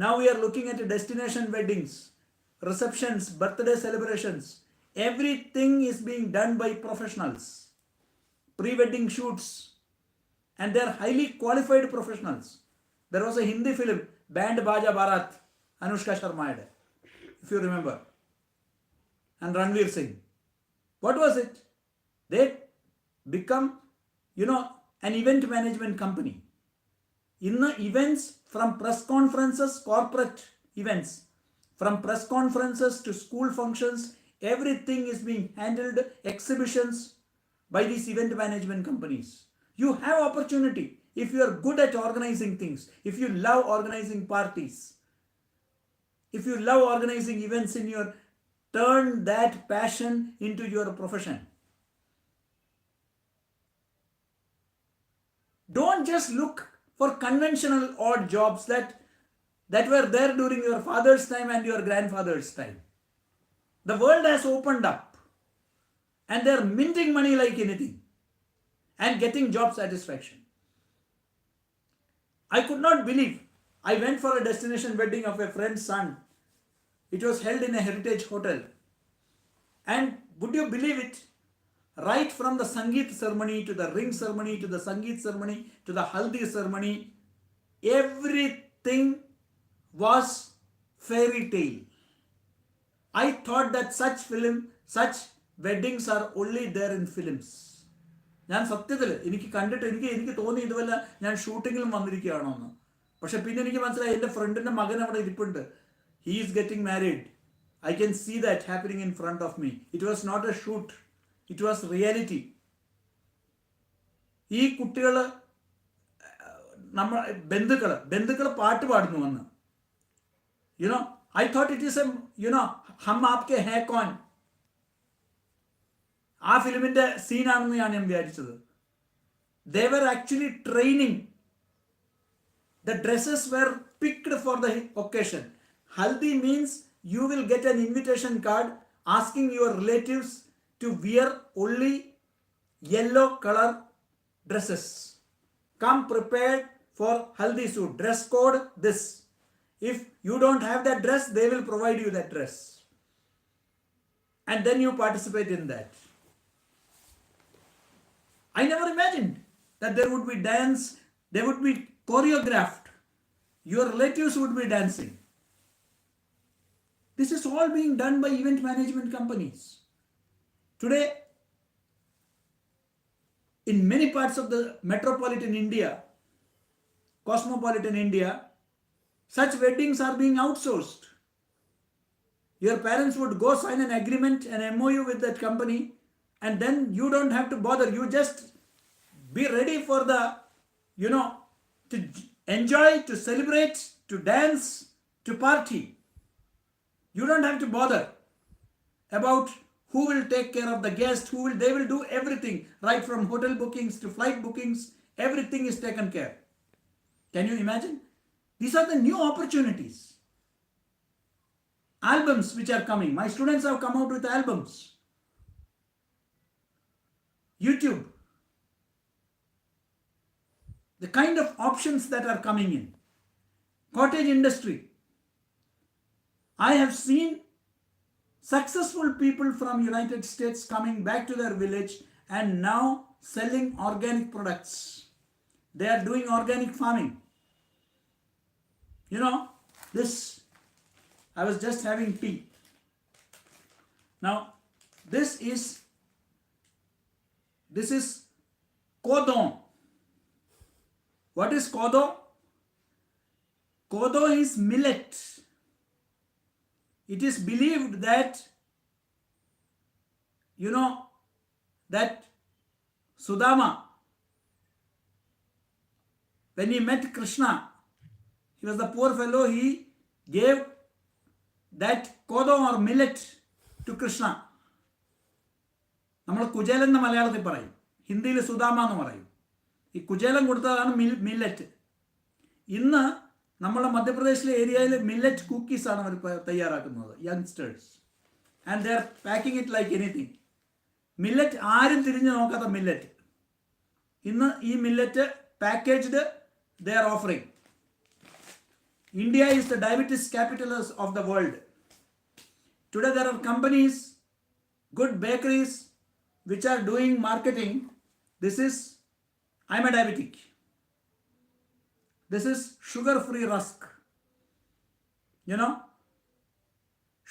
now we are looking at destination weddings, receptions, birthday celebrations. Everything is being done by professionals. Pre-wedding shoots, and they are highly qualified professionals. There was a Hindi film, Band Baja Bharat, Anushka Sharma had, if you remember, and Ranveer Singh. What was it? They become, an event management company. In the events, from press conferences, corporate events, from press conferences to school functions, everything is being handled, exhibitions, by these event management companies. You have opportunity if you are good at organizing things, if you love organizing parties, if you love organizing events in your, turn that passion into your profession. Don't just look for conventional odd jobs that were there during your father's time and your grandfather's time. The world has opened up and they're minting money like anything and getting job satisfaction. I could not believe. I went for a destination wedding of a friend's son. It was held in a heritage hotel. And would you believe it? Right from the Sangeet ceremony to the ring ceremony to the Sangeet ceremony to the Haldi ceremony, everything was fairy tale. I thought that such weddings are only there in films. ഞാൻ സത്യത്തിൽ എനിക്ക് കണ്ടിട്ട് എനിക്ക് തോന്നി ഇതുവല്ല ഞാൻ ഷൂട്ടിങ്ങിലും വന്നിരിക്കുകയാണോ എന്ന്. പക്ഷെ പിന്നെ എനിക്ക് മനസ്സിലായി എൻ്റെ ഫ്രണ്ടിൻ്റെ മകൻ അവിടെ ഇരിപ്പുണ്ട്. He is getting married. I can see that happening in front of me. It was not a shoot. It was reality. ഈ കുട്ടികൾ നമ്മൾ ബന്ധുക്കൾ പാട്ട് പാടുന്നു വന്ന്. I thought it is ഹം ആപ്കെ ഹേ കോൻ, ആ ഫിലിമിന്റെ സീനാണെന്ന് ഞാൻ വിചാരിച്ചത്. They were actually training. The dresses were picked for the occasion. Haldi means you will get an invitation card asking your relatives to wear only yellow color dresses. Come prepared for Haldi suit. Dress code this. If you don't have that dress, they will provide you that dress. and then you participate in that. I never imagined that there would be dance, they would be choreographed, your relatives would be dancing. This is all being done by event management companies. Today, in many parts of the metropolitan India, cosmopolitan India, such weddings are being outsourced. Your parents would go sign an agreement, an MOU with that company, and then you don't have to bother. You just be ready for the, to enjoy, to celebrate, to dance, to party. You don't have to bother about who will take care of the guest, they will do everything, right from hotel bookings to flight bookings, everything is taken care. Can you imagine? These are the new opportunities. Albums which are coming. My students have come out with albums. YouTube. The kind of options that are coming in. Cottage industry. I have seen successful people from United States coming back to their village and now selling organic products. They are doing organic farming. I was just having tea. Now, this is kodo. What is kodo? Kodo is millet. It is believed that, that Sudama, when he met Krishna, he was the poor fellow, he gave that kodo or millet to Krishna. നമ്മൾ കുചേലൻ എന്ന് മലയാളത്തിൽ പറയും, ഹിന്ദിയിൽ സുദാമ എന്ന് പറയും. ഈ കുചേലൻ കൊടുത്തതാണ് millet. ഇന്ന് നമ്മുടെ മധ്യപ്രദേശിലെ ഏരിയയിൽ മില്ലറ്റ് കുക്കീസ് ആണ് അവർ തയ്യാറാക്കുന്നത്, youngsters, and they are packing it like anything. Millet ആരും തിരിഞ്ഞു നോക്കാത്ത മില്ലറ്റ്. ഇന്ന് ഈ millet packaged they are offering. India is the diabetes capital of the world. Today there are companies, good bakeries which are doing marketing. This is, I'm a diabetic. This is sugar-free rusk.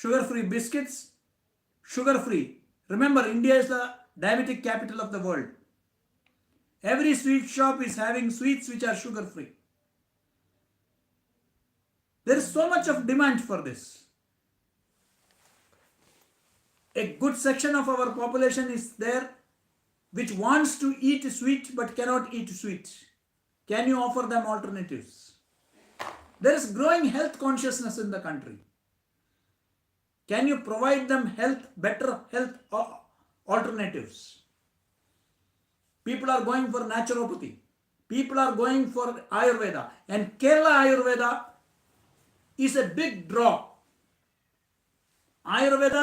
Sugar-free biscuits, sugar-free. Remember, India is the diabetic capital of the world. Every sweet shop is having sweets which are sugar-free. There is so much of demand for this. A good section of our population is there which wants to eat sweet but cannot eat sweet. Can you offer them alternatives? There is growing health consciousness in the country. Can you provide them better health alternatives? People are going for naturopathy. People are going for Ayurveda. And Kerala Ayurveda is a big draw. Ayurveda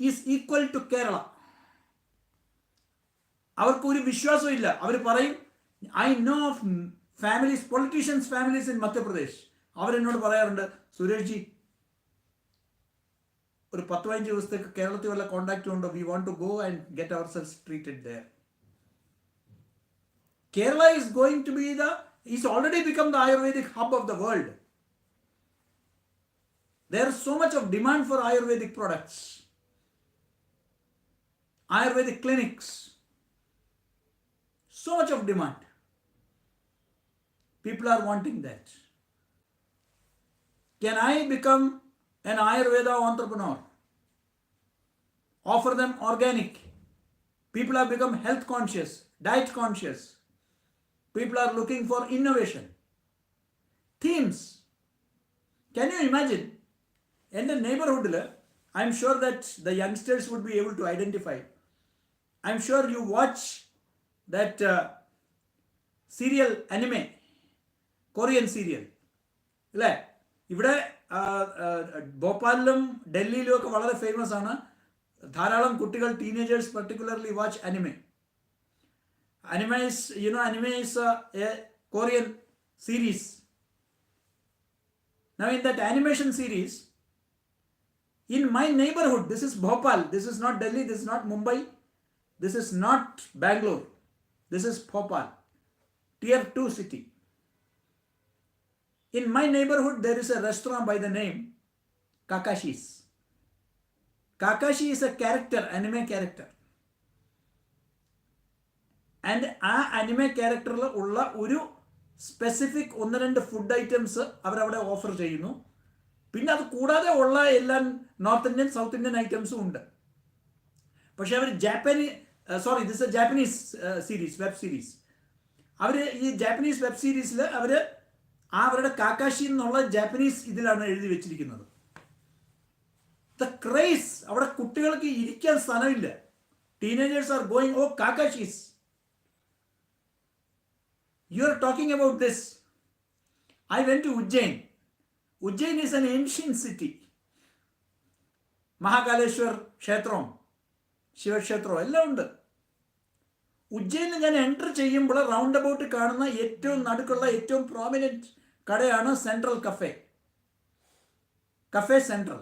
is equal to Kerala. അവർക്ക് ഒരു വിശ്വാസവും ഇല്ല. അവർ പറയും, I know of families, politicians families in Madhya Pradesh. അവരെന്നോട് പറയാറുണ്ട്, Suresh G ഒരു 10-15 ദിവസത്തേക്ക് കേരളത്തിൽ വല്ല കോണ്ടാക്റ്റും ഉണ്ടോ? We want to go and get our cells treated there. Kerala is going to be is already become the Ayurvedic hub of the world. There is so much of demand for Ayurvedic products, Ayurvedic clinics, so much of demand. People are wanting that. Can I become an Ayurveda entrepreneur? Offer them organic. People have become health conscious, diet conscious. People are looking for innovation. Themes. Can you imagine? In the neighborhood, I'm sure that the youngsters would be able to identify. I'm sure you watch that serial, anime, Korean serial. ഇവിടെ ഭോപ്പാലിലും ഡൽഹിയിലും ഒക്കെ വളരെ famous ആണ്. ധാരാളം കുട്ടികൾ, teenagers particularly watch anime. Anime is a Korean series. Now in that animation series, In my neighborhood, this is Bhopal, this is not Delhi, this is not Mumbai, this is not Bangalore, this is Bhopal, tier 2 city. In my neighborhood, there is a restaurant by the name Kakashi's. Kakashi is a character, anime character. And ആ anime ക്യാരക്ടറിൽ ഉള്ള ഒരു specific 1-2 food items അവരവിടെ offer ചെയ്യുന്നു. പിന്നെ അത് കൂടാതെ ഉള്ള എല്ലാ നോർത്ത് ഇന്ത്യൻ സൗത്ത് ഇന്ത്യൻ ഐറ്റംസും ഉണ്ട്. പക്ഷെ അവർ this a Japanese series, web series. അവർ ഈ ജാപ്പനീസ് വെബ് സീരീസിൽ അവർ അവരുടെ കാക്കാഷി എന്നുള്ള ജാപ്പനീസ് ഇതിലാണ് എഴുതി വെച്ചിരിക്കുന്നത്. ദ ക്രേസ്, അവിടെ കുട്ടികൾക്ക് ഇരിക്കാൻ സ്ഥലമില്ല. ടീനേജേഴ്സ് ആർ ഗോയിങ്, ഓ കാക്കാഷീസ്. You are talking about this. I went to Ujjain. Ujjain is an ancient city. Mahakaleshwar ക്ഷേത്രം, ശിവക്ഷേത്രം എല്ലാം ഉണ്ട്. ഉജ്ജയിനിൽ ഞാൻ എൻ്റർ ചെയ്യുമ്പോൾ റൗണ്ട് അബൌട്ട് കാണുന്ന ഏറ്റവും നടുക്കുള്ള ഏറ്റവും പ്രോമിനൻറ്റ് കടയാണ് central cafe. Cafe central,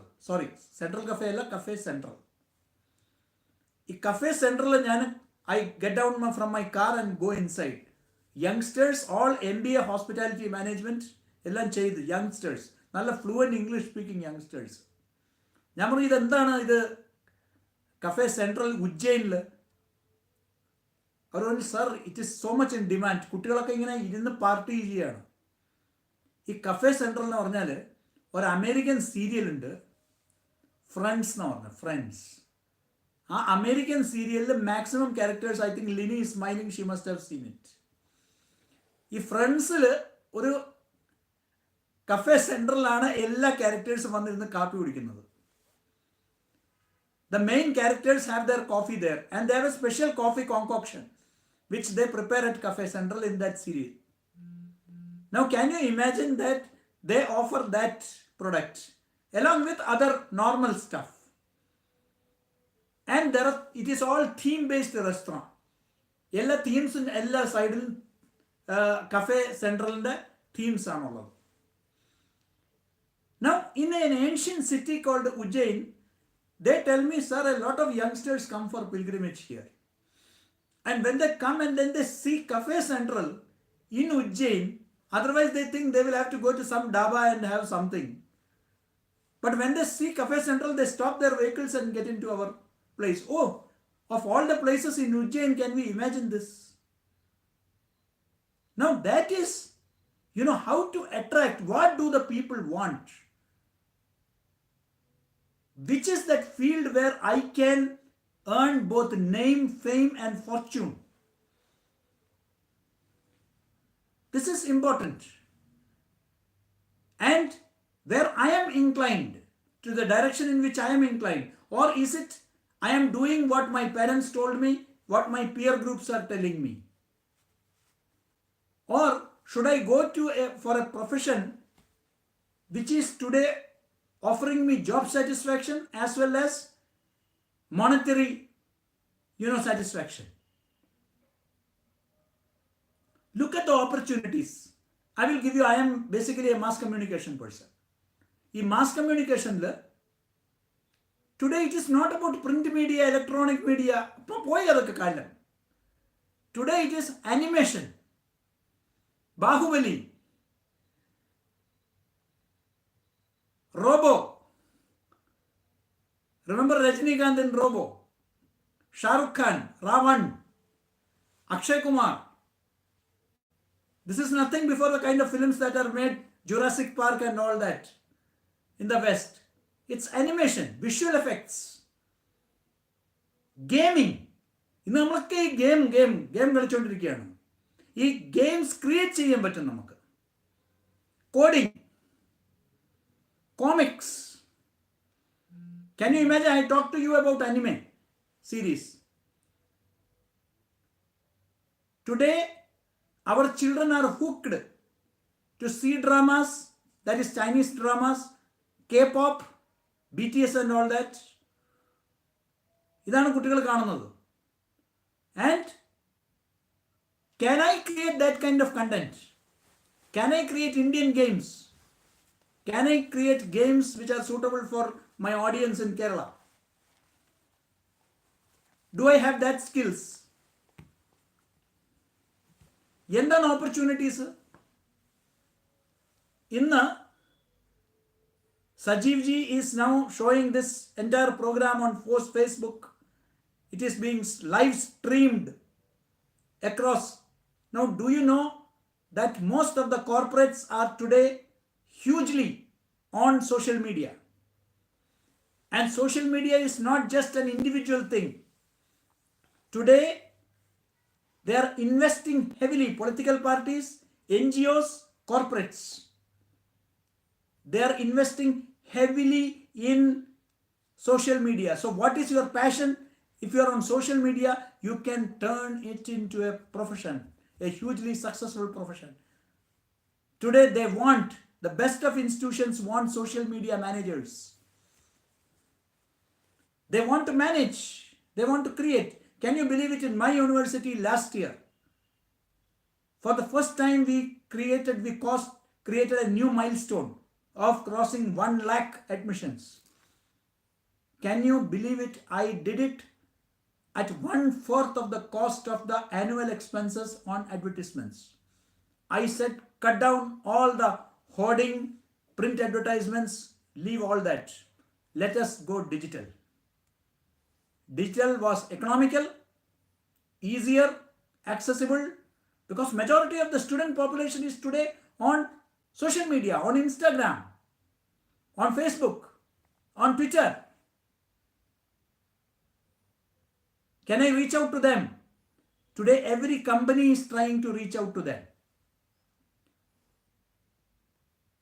central cafe അല്ല, കഫേ സെൻട്രൽ. ഈ കഫേ സെൻട്രലിൽ ഞാൻ I get down from my car and go inside. Youngsters, all MBA hospitality management എല്ലാം ചെയ്ത് യങ്സ്റ്റേഴ്സ്, നല്ല ഫ്ലുവൻറ്റ് ഇംഗ്ലീഷ് സ്പീക്കിംഗ് യങ്സ്റ്റേഴ്സ്. ഞാൻ പറഞ്ഞു ഇതെന്താണ് ഇത് കഫേ സെൻട്രൽ ഉജ്ജയിനിൽ? അവർ പറഞ്ഞു sir it is so much in demand. കുട്ടികളൊക്കെ ഇങ്ങനെ ഇരുന്ന് പാർട്ടി ചെയ്യുകയാണ്. ഈ കഫേ സെൻട്രൽ എന്ന് പറഞ്ഞാൽ ഒരു അമേരിക്കൻ സീരിയലുണ്ട്, ഫ്രണ്ട്സ് എന്ന് പറഞ്ഞ ഫ്രണ്ട്സ്. ആ അമേരിക്കൻ സീരിയലിൽ maximum characters, I think Lini smiling, Xi must have seen it. ഈ ഫ്രണ്ട്സിൽ ഒരു കഫേ സെൻട്രലാണ് എല്ലാ ക്യാരക്ടേഴ്സും വന്നിരുന്ന് കാപ്പി കുടിക്കുന്നത്. The main characters have their coffee there, and they have a special coffee concoction which they prepare at Cafe Central in that serial. Now can you imagine that they offer that product along with other normal stuff, and it is all theme based restaurant. Ella themes in ella side Cafe Central inde themes aanullathu. Now in an ancient city called Ujjain, they tell me, sir, a lot of youngsters come for pilgrimage here. And when they come and then they see Cafe Central in Ujjain, otherwise they think they will have to go to some dhaba and have something. But when they see Cafe Central, they stop their vehicles and get into our place. Oh, of all the places in Ujjain, can we imagine this? Now that is, how to attract. What do the people want? Which is that field where I can earn both name, fame and fortune? This is important. And where I am inclined, to the direction in which I am inclined, or is it I am doing what my parents told me, what my peer groups are telling me? Or should I go for a profession which is today offering me job satisfaction as well as monetary, satisfaction? Look at the opportunities. I will give you, I am basically a mass communication person. In mass communication, today it is not about print media, electronic media. Today it is animation. Bahubali, Robo. Remember Rajinikanth in Robo? Shah Rukh Khan, Ravan, Akshay Kumar. This is nothing before the kind of films that are made, Jurassic Park and all that in the West. It's animation, visual effects, gaming. ഇന്ന് നമ്മളൊക്കെ ഈ game കളിച്ചുകൊണ്ടിരിക്കുകയാണ്. ഈ games create ചെയ്യാൻ പറ്റും നമുക്ക്. Coding, comics. Can you imagine? I talked to you about anime series. Today, our children are hooked to see dramas, that is Chinese dramas, K-pop, BTS and all that. ഇതാണ് കുട്ടികൾ കാണുന്നത്. And can I create that kind of content? Can I create Indian games? Can I create games which are suitable for my audience in Kerala? Do I have that skills? എന്താണ് opportunities? ഇന്ന് Sajeev ji is now showing this entire program on Facebook. It is being live streamed across. Now, do you know that most of the corporates are today hugely on social media? And social media is not just an individual thing. Today, they are investing heavily, political parties, NGOs, corporates. They are investing heavily in social media. So what is your passion? If you are on social media, you can turn it into a profession, a hugely successful profession. Today they want, the best of institutions want social media managers. They want to manage, they want to create. Can you believe it? In my university last year, for the first time we created a new milestone of crossing 1 lakh admissions. Can you believe it? I did it at 1/4 of the cost of the annual expenses on advertisements. I said, cut down all the hoarding, print advertisements, leave all that. Let us go digital. Digital was economical, easier, accessible, because majority of the student population is today on social media, on Instagram, on Facebook, on Twitter. Can I reach out to them? Today every company is trying to reach out to them.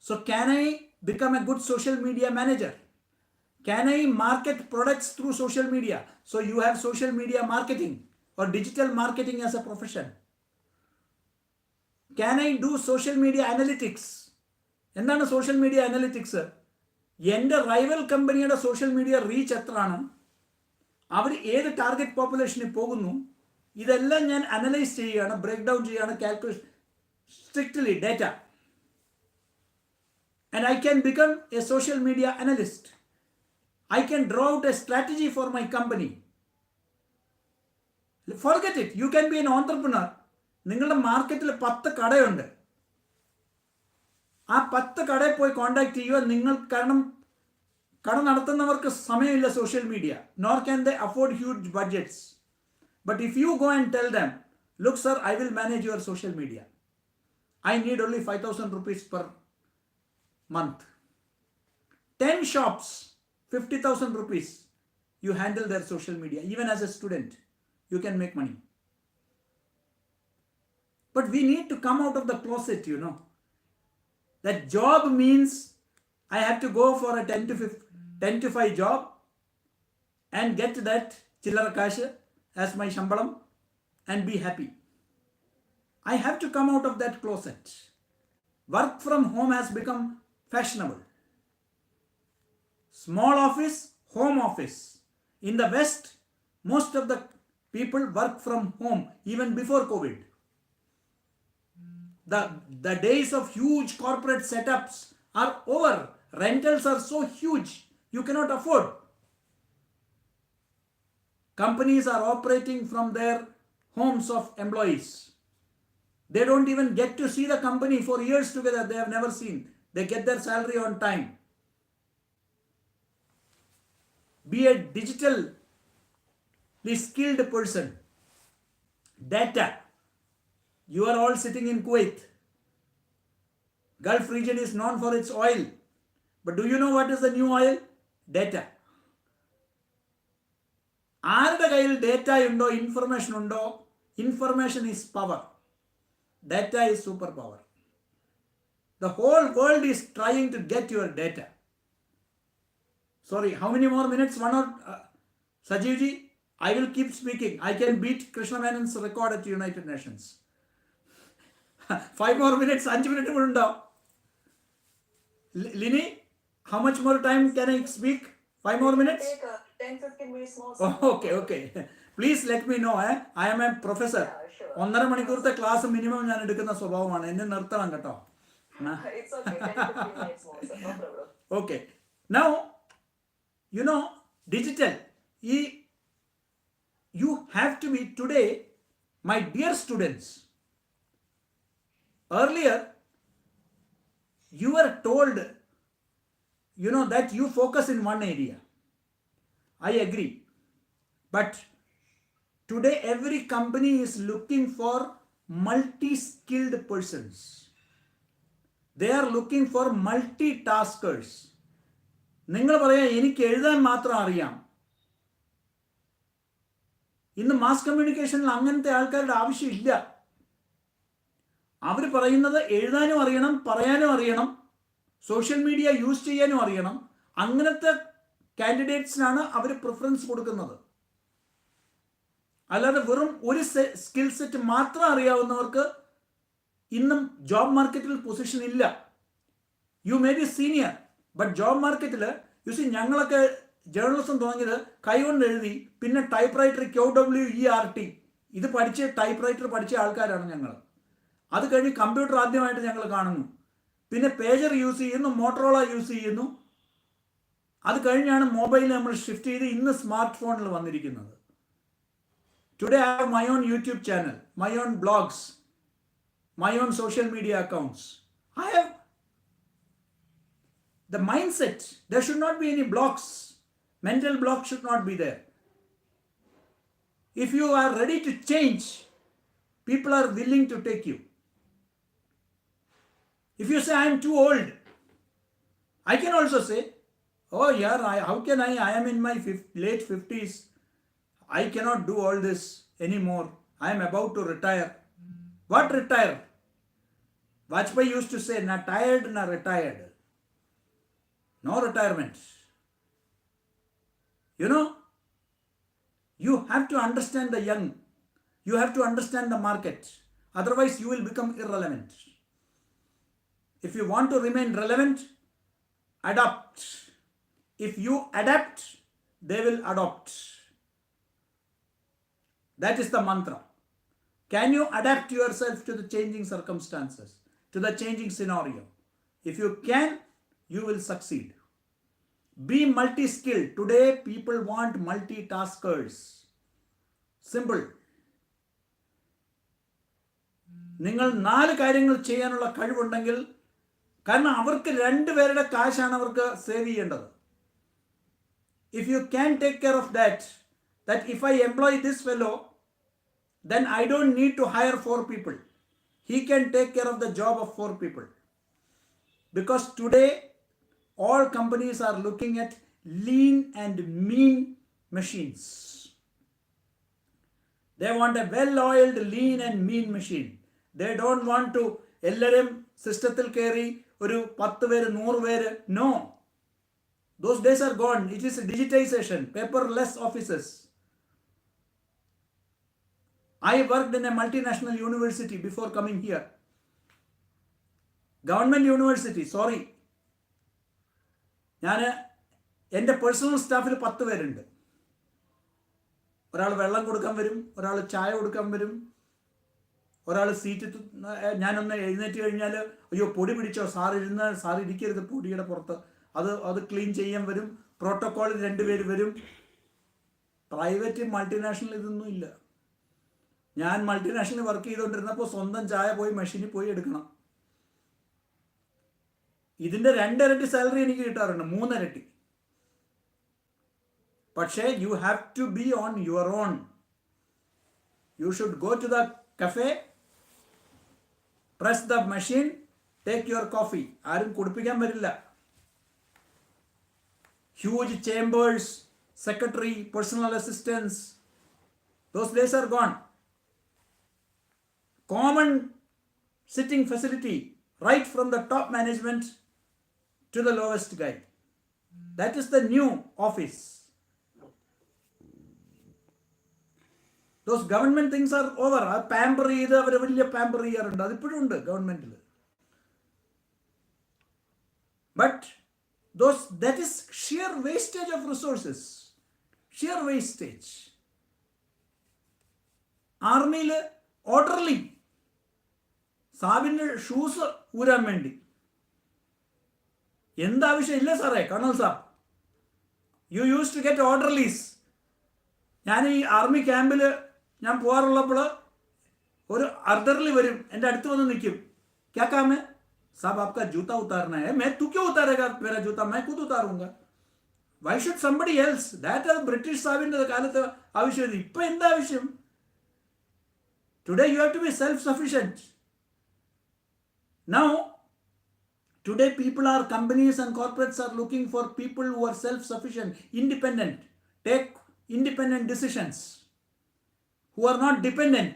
So can I become a good social media manager? Can I market products through social media? So you have social media marketing or digital marketing as a profession. Can I do social media analytics? എന്താണ് social media analytics? എൻ്റെ rival കമ്പനിയുടെ social media reach എത്രയാണ്, അവർ ഏത് target പോപ്പുലേഷനിൽ പോകുന്നു, ഇതെല്ലാം ഞാൻ analyse ചെയ്യുകയാണ്, break down ചെയ്യുകയാണ്, calculation strictly data. And I can become a social media analyst. I can draw out a strategy for my company. Forget it. You can be an entrepreneur. നിങ്ങളുടെ മാർക്കറ്റിൽ 10 കടയുണ്ട്. ആ 10 കടയിൽ പോയി കോണ്ടാക്ട് ചെയ്യുക. നിങ്ങൾ കാരണം കട നടത്തുന്നവർക്ക് സമയമില്ല social media, nor can they afford huge budgets. But if you go and tell them, look sir, I will manage your social media. I need only 5,000 rupees per month. 10 shops, 50,000 rupees. You handle their social media. Even as a student, you can make money. But we need to come out of the closet, you know. That job means I have to go for a 10 to 5 job and get that chillara cash as my shambalam and be happy. I have to come out of that closet. Work from home has become fashionable. Small office, home office. In the West, most of the people work from home even before COVID. The days of huge corporate setups are over. Rentals are so huge, you cannot afford. Companies are operating from their homes of employees. They don't even get to see the company for years together. They have never seen. They get their salary on time. Be a digitally skilled person. Data. You are all sitting in Kuwait. Gulf region is known for its oil. But do you know what is the new oil? Data. ആരുടെ കയ്യിൽ data ഉണ്ടോ, information ഉണ്ടോ? Information is power. Data is superpower. The whole world is trying to get your data. Sorry, how many more minutes? One or Sajeev ji, I will keep speaking. I can beat Krishna Menon's record at United Nations. 5 more minutes, 5 minutes more undao. Lini, how much more time can I speak? 5 more minutes? Take 10-15 minutes more. Okay. Please let me know. I am a professor. Yeah, sure. 1.5 മണിക്കൂറത്തെ class minimum ഞാൻ എടുക്കുന്ന സ്വഭാവമാണ്. എന്നെ നിർത്തണം കേട്ടോ. It's okay. 10-15 minutes more, sir. No problem. Okay. Now, digital. You have to be today, my dear students. Earlier, you were told, that you focus in one area. I agree. But today, every company is looking for multi-skilled persons. They are looking for multitaskers. നിങ്ങൾ പറയാ എനിക്ക് എഴുതാൻ മാത്രം അറിയാം. ഇന്ന് mass കമ്മ്യൂണിക്കേഷനിൽ അങ്ങനത്തെ ആൾക്കാരുടെ ആവശ്യമില്ല. അവർ പറയുന്നത് എഴുതാനും അറിയണം, പറയാനും അറിയണം, സോഷ്യൽ മീഡിയ യൂസ് ചെയ്യാനും അറിയണം. അങ്ങനത്തെ കാൻഡിഡേറ്റ്സിനാണ് അവർ പ്രിഫറൻസ് കൊടുക്കുന്നത്. അല്ലാതെ വെറും ഒരു സ്കിൽ സെറ്റ് മാത്രം അറിയാവുന്നവർക്ക് ഇന്നും ജോബ് മാർക്കറ്റിൽ പൊസിഷൻ ഇല്ല. You may be senior, but job മാർക്കറ്റിൽ ഞങ്ങളൊക്കെ ജേർണലിസം തുടങ്ങിയത് കൈകൊണ്ട് എഴുതി, പിന്നെ ടൈപ്പ് റൈറ്റർ QWERT ഇത് പഠിച്ച് ടൈപ്പ് റൈറ്റർ പഠിച്ച ആൾക്കാരാണ് ഞങ്ങൾ. അത് കഴിഞ്ഞ് കമ്പ്യൂട്ടർ ആദ്യമായിട്ട് ഞങ്ങൾ കാണുന്നു, പിന്നെ പേജർ യൂസ് ചെയ്യുന്നു, മോട്ടറോള യൂസ് ചെയ്യുന്നു. അത് കഴിഞ്ഞാണ് മൊബൈൽ നമ്മൾ ഷിഫ്റ്റ് ചെയ്ത് ഇന്ന് സ്മാർട്ട് ഫോണിൽ വന്നിരിക്കുന്നത്. Today I have my own YouTube channel, my own blogs, my own social media accounts. I have the mindset. There should not be any blocks. Mental blocks should not be there. If you are ready to change, people are willing to take you. If you say, I am too old, I can also say, oh yeah, how can I am in my late 50s. I cannot do all this anymore. I am about to retire. What retire? Vajpayee used to say, na tired, na retired. No retirement. You have to understand the young. You have to understand the market. Otherwise, you will become irrelevant. If you want to remain relevant, adapt. If you adapt, they will adopt. That is the mantra. Can you adapt yourself to the changing circumstances, to the changing scenario? If you can, you will succeed. Be multi-skilled. Today, people want multitaskers. Simple. നിങ്ങൾ 4 കാര്യങ്ങൾ ചെയ്യാനുള്ള കഴിവുണ്ടെങ്കിൽ, കാരണം അവർക്ക് 2 പേരുടെ കാശാണ് അവർക്ക് save ചെയ്യേണ്ടത്. If you can take care of that if I employ this fellow, then I don't need to hire 4 people. He can take care of the job of 4 people. Because today, all companies are looking at lean and mean machines. They want a well-oiled, lean and mean machine. They don't want to എല്ലാവരും സിസ്റ്റത്തിൽ കയറി ഒരു 10 പേര് 100 പേര്. No. Those days are gone. It is digitization, paperless offices. I worked in a multinational university before coming here. Government university, sorry. ഞാൻ എൻ്റെ personal സ്റ്റാഫിൽ 10 പേരുണ്ട്. ഒരാൾ വെള്ളം കൊടുക്കാൻ വരും, ഒരാൾ ചായ കൊടുക്കാൻ വരും, ഒരാൾ സീറ്റ്, ഞാനൊന്ന് എഴുന്നേറ്റ് കഴിഞ്ഞാൽ അയ്യോ പൊടി പിടിച്ചോ, സാർ ഇരിക്കരുത് പൊടിയുടെ പുറത്ത്, അത് ക്ലീൻ ചെയ്യാൻ വരും. പ്രോട്ടോക്കോളിൽ 2 പേര് വരും. പ്രൈവറ്റ് മൾട്ടിനാഷണൽ ഇതൊന്നും ഇല്ല. ഞാൻ മൾട്ടിനാഷണൽ വർക്ക് ചെയ്തുകൊണ്ടിരുന്നപ്പോൾ സ്വന്തം ചായ പോയി മെഷീനിൽ പോയി എടുക്കണം. ഇതിൻ്റെ 2 ഇരട്ടി സാലറി എനിക്ക് കിട്ടാറുണ്ട്, 3 ഇരട്ടി. പക്ഷേ you have to be on your own. You should go to the cafe, press the machine, take your coffee. ആരും കുടിപ്പിക്കാൻ വരില്ല. Huge chambers, secretary, personal assistants, those days are gone. Common sitting facility, right from the top management to the lowest guy. That is the new office. Those government things are over. Pamper ചെയ്ത് അവർ വലിയ pamper ചെയ്യാറുണ്ട്, അതിപ്പോഴും ഉണ്ട് ഗവൺമെന്റിൽ. But that is sheer wastage of resources. Sheer wastage. ആർമിയിൽ orderly സാബിൻ്റെ shoes ഊരാൻ വേണ്ടി എന്താവശ്യമില്ല സാറേ, കർണൽ സാബ് You used to get orderlies. ഞാൻ ഈ ആർമി ക്യാമ്പിൽ ഞാൻ പോകാറുള്ളപ്പോൾ ഒരു അർദ്ധറിൽ വരും, എൻ്റെ അടുത്ത് വന്ന് നിൽക്കും. ക്യാ കാം ഹൈ? സാബ് ആപ്കാ ജൂത്ത ഉത്താർനാ ഹൈ. मैं तू क्यों उतारेगा मेरा जूता? मैं खुद उतारूंगा. Why should somebody else? That British സാവിൻ്റെ കാലത്ത് ആവശ്യമില്ല. ഇപ്പം എന്താ ആവശ്യം? Today you have to be self-sufficient. Now, today companies and corporates are looking for people who are self-sufficient, independent, take independent decisions, who are not dependent.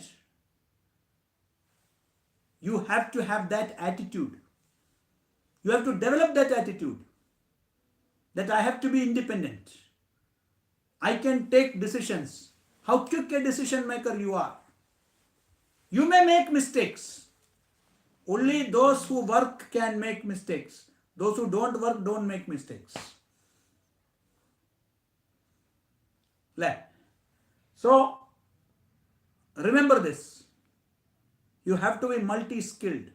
You have to have that attitude. You have to develop that attitude that I have to be independent. I can take decisions. How quick a decision maker you are. You may make mistakes. Only those who work can make mistakes. Those who don't work don't make mistakes. So, remember this. You have to be multi-skilled.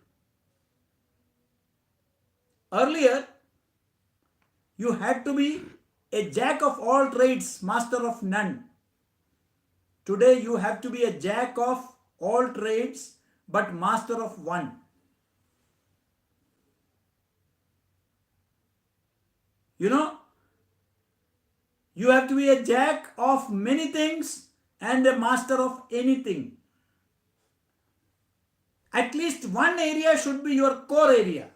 Earlier, you had to be a jack of all trades, master of none. Today, you have to be a jack of all trades, but master of one. You know, you have to be a jack of many things and a master of anything. At least one area should be your core area.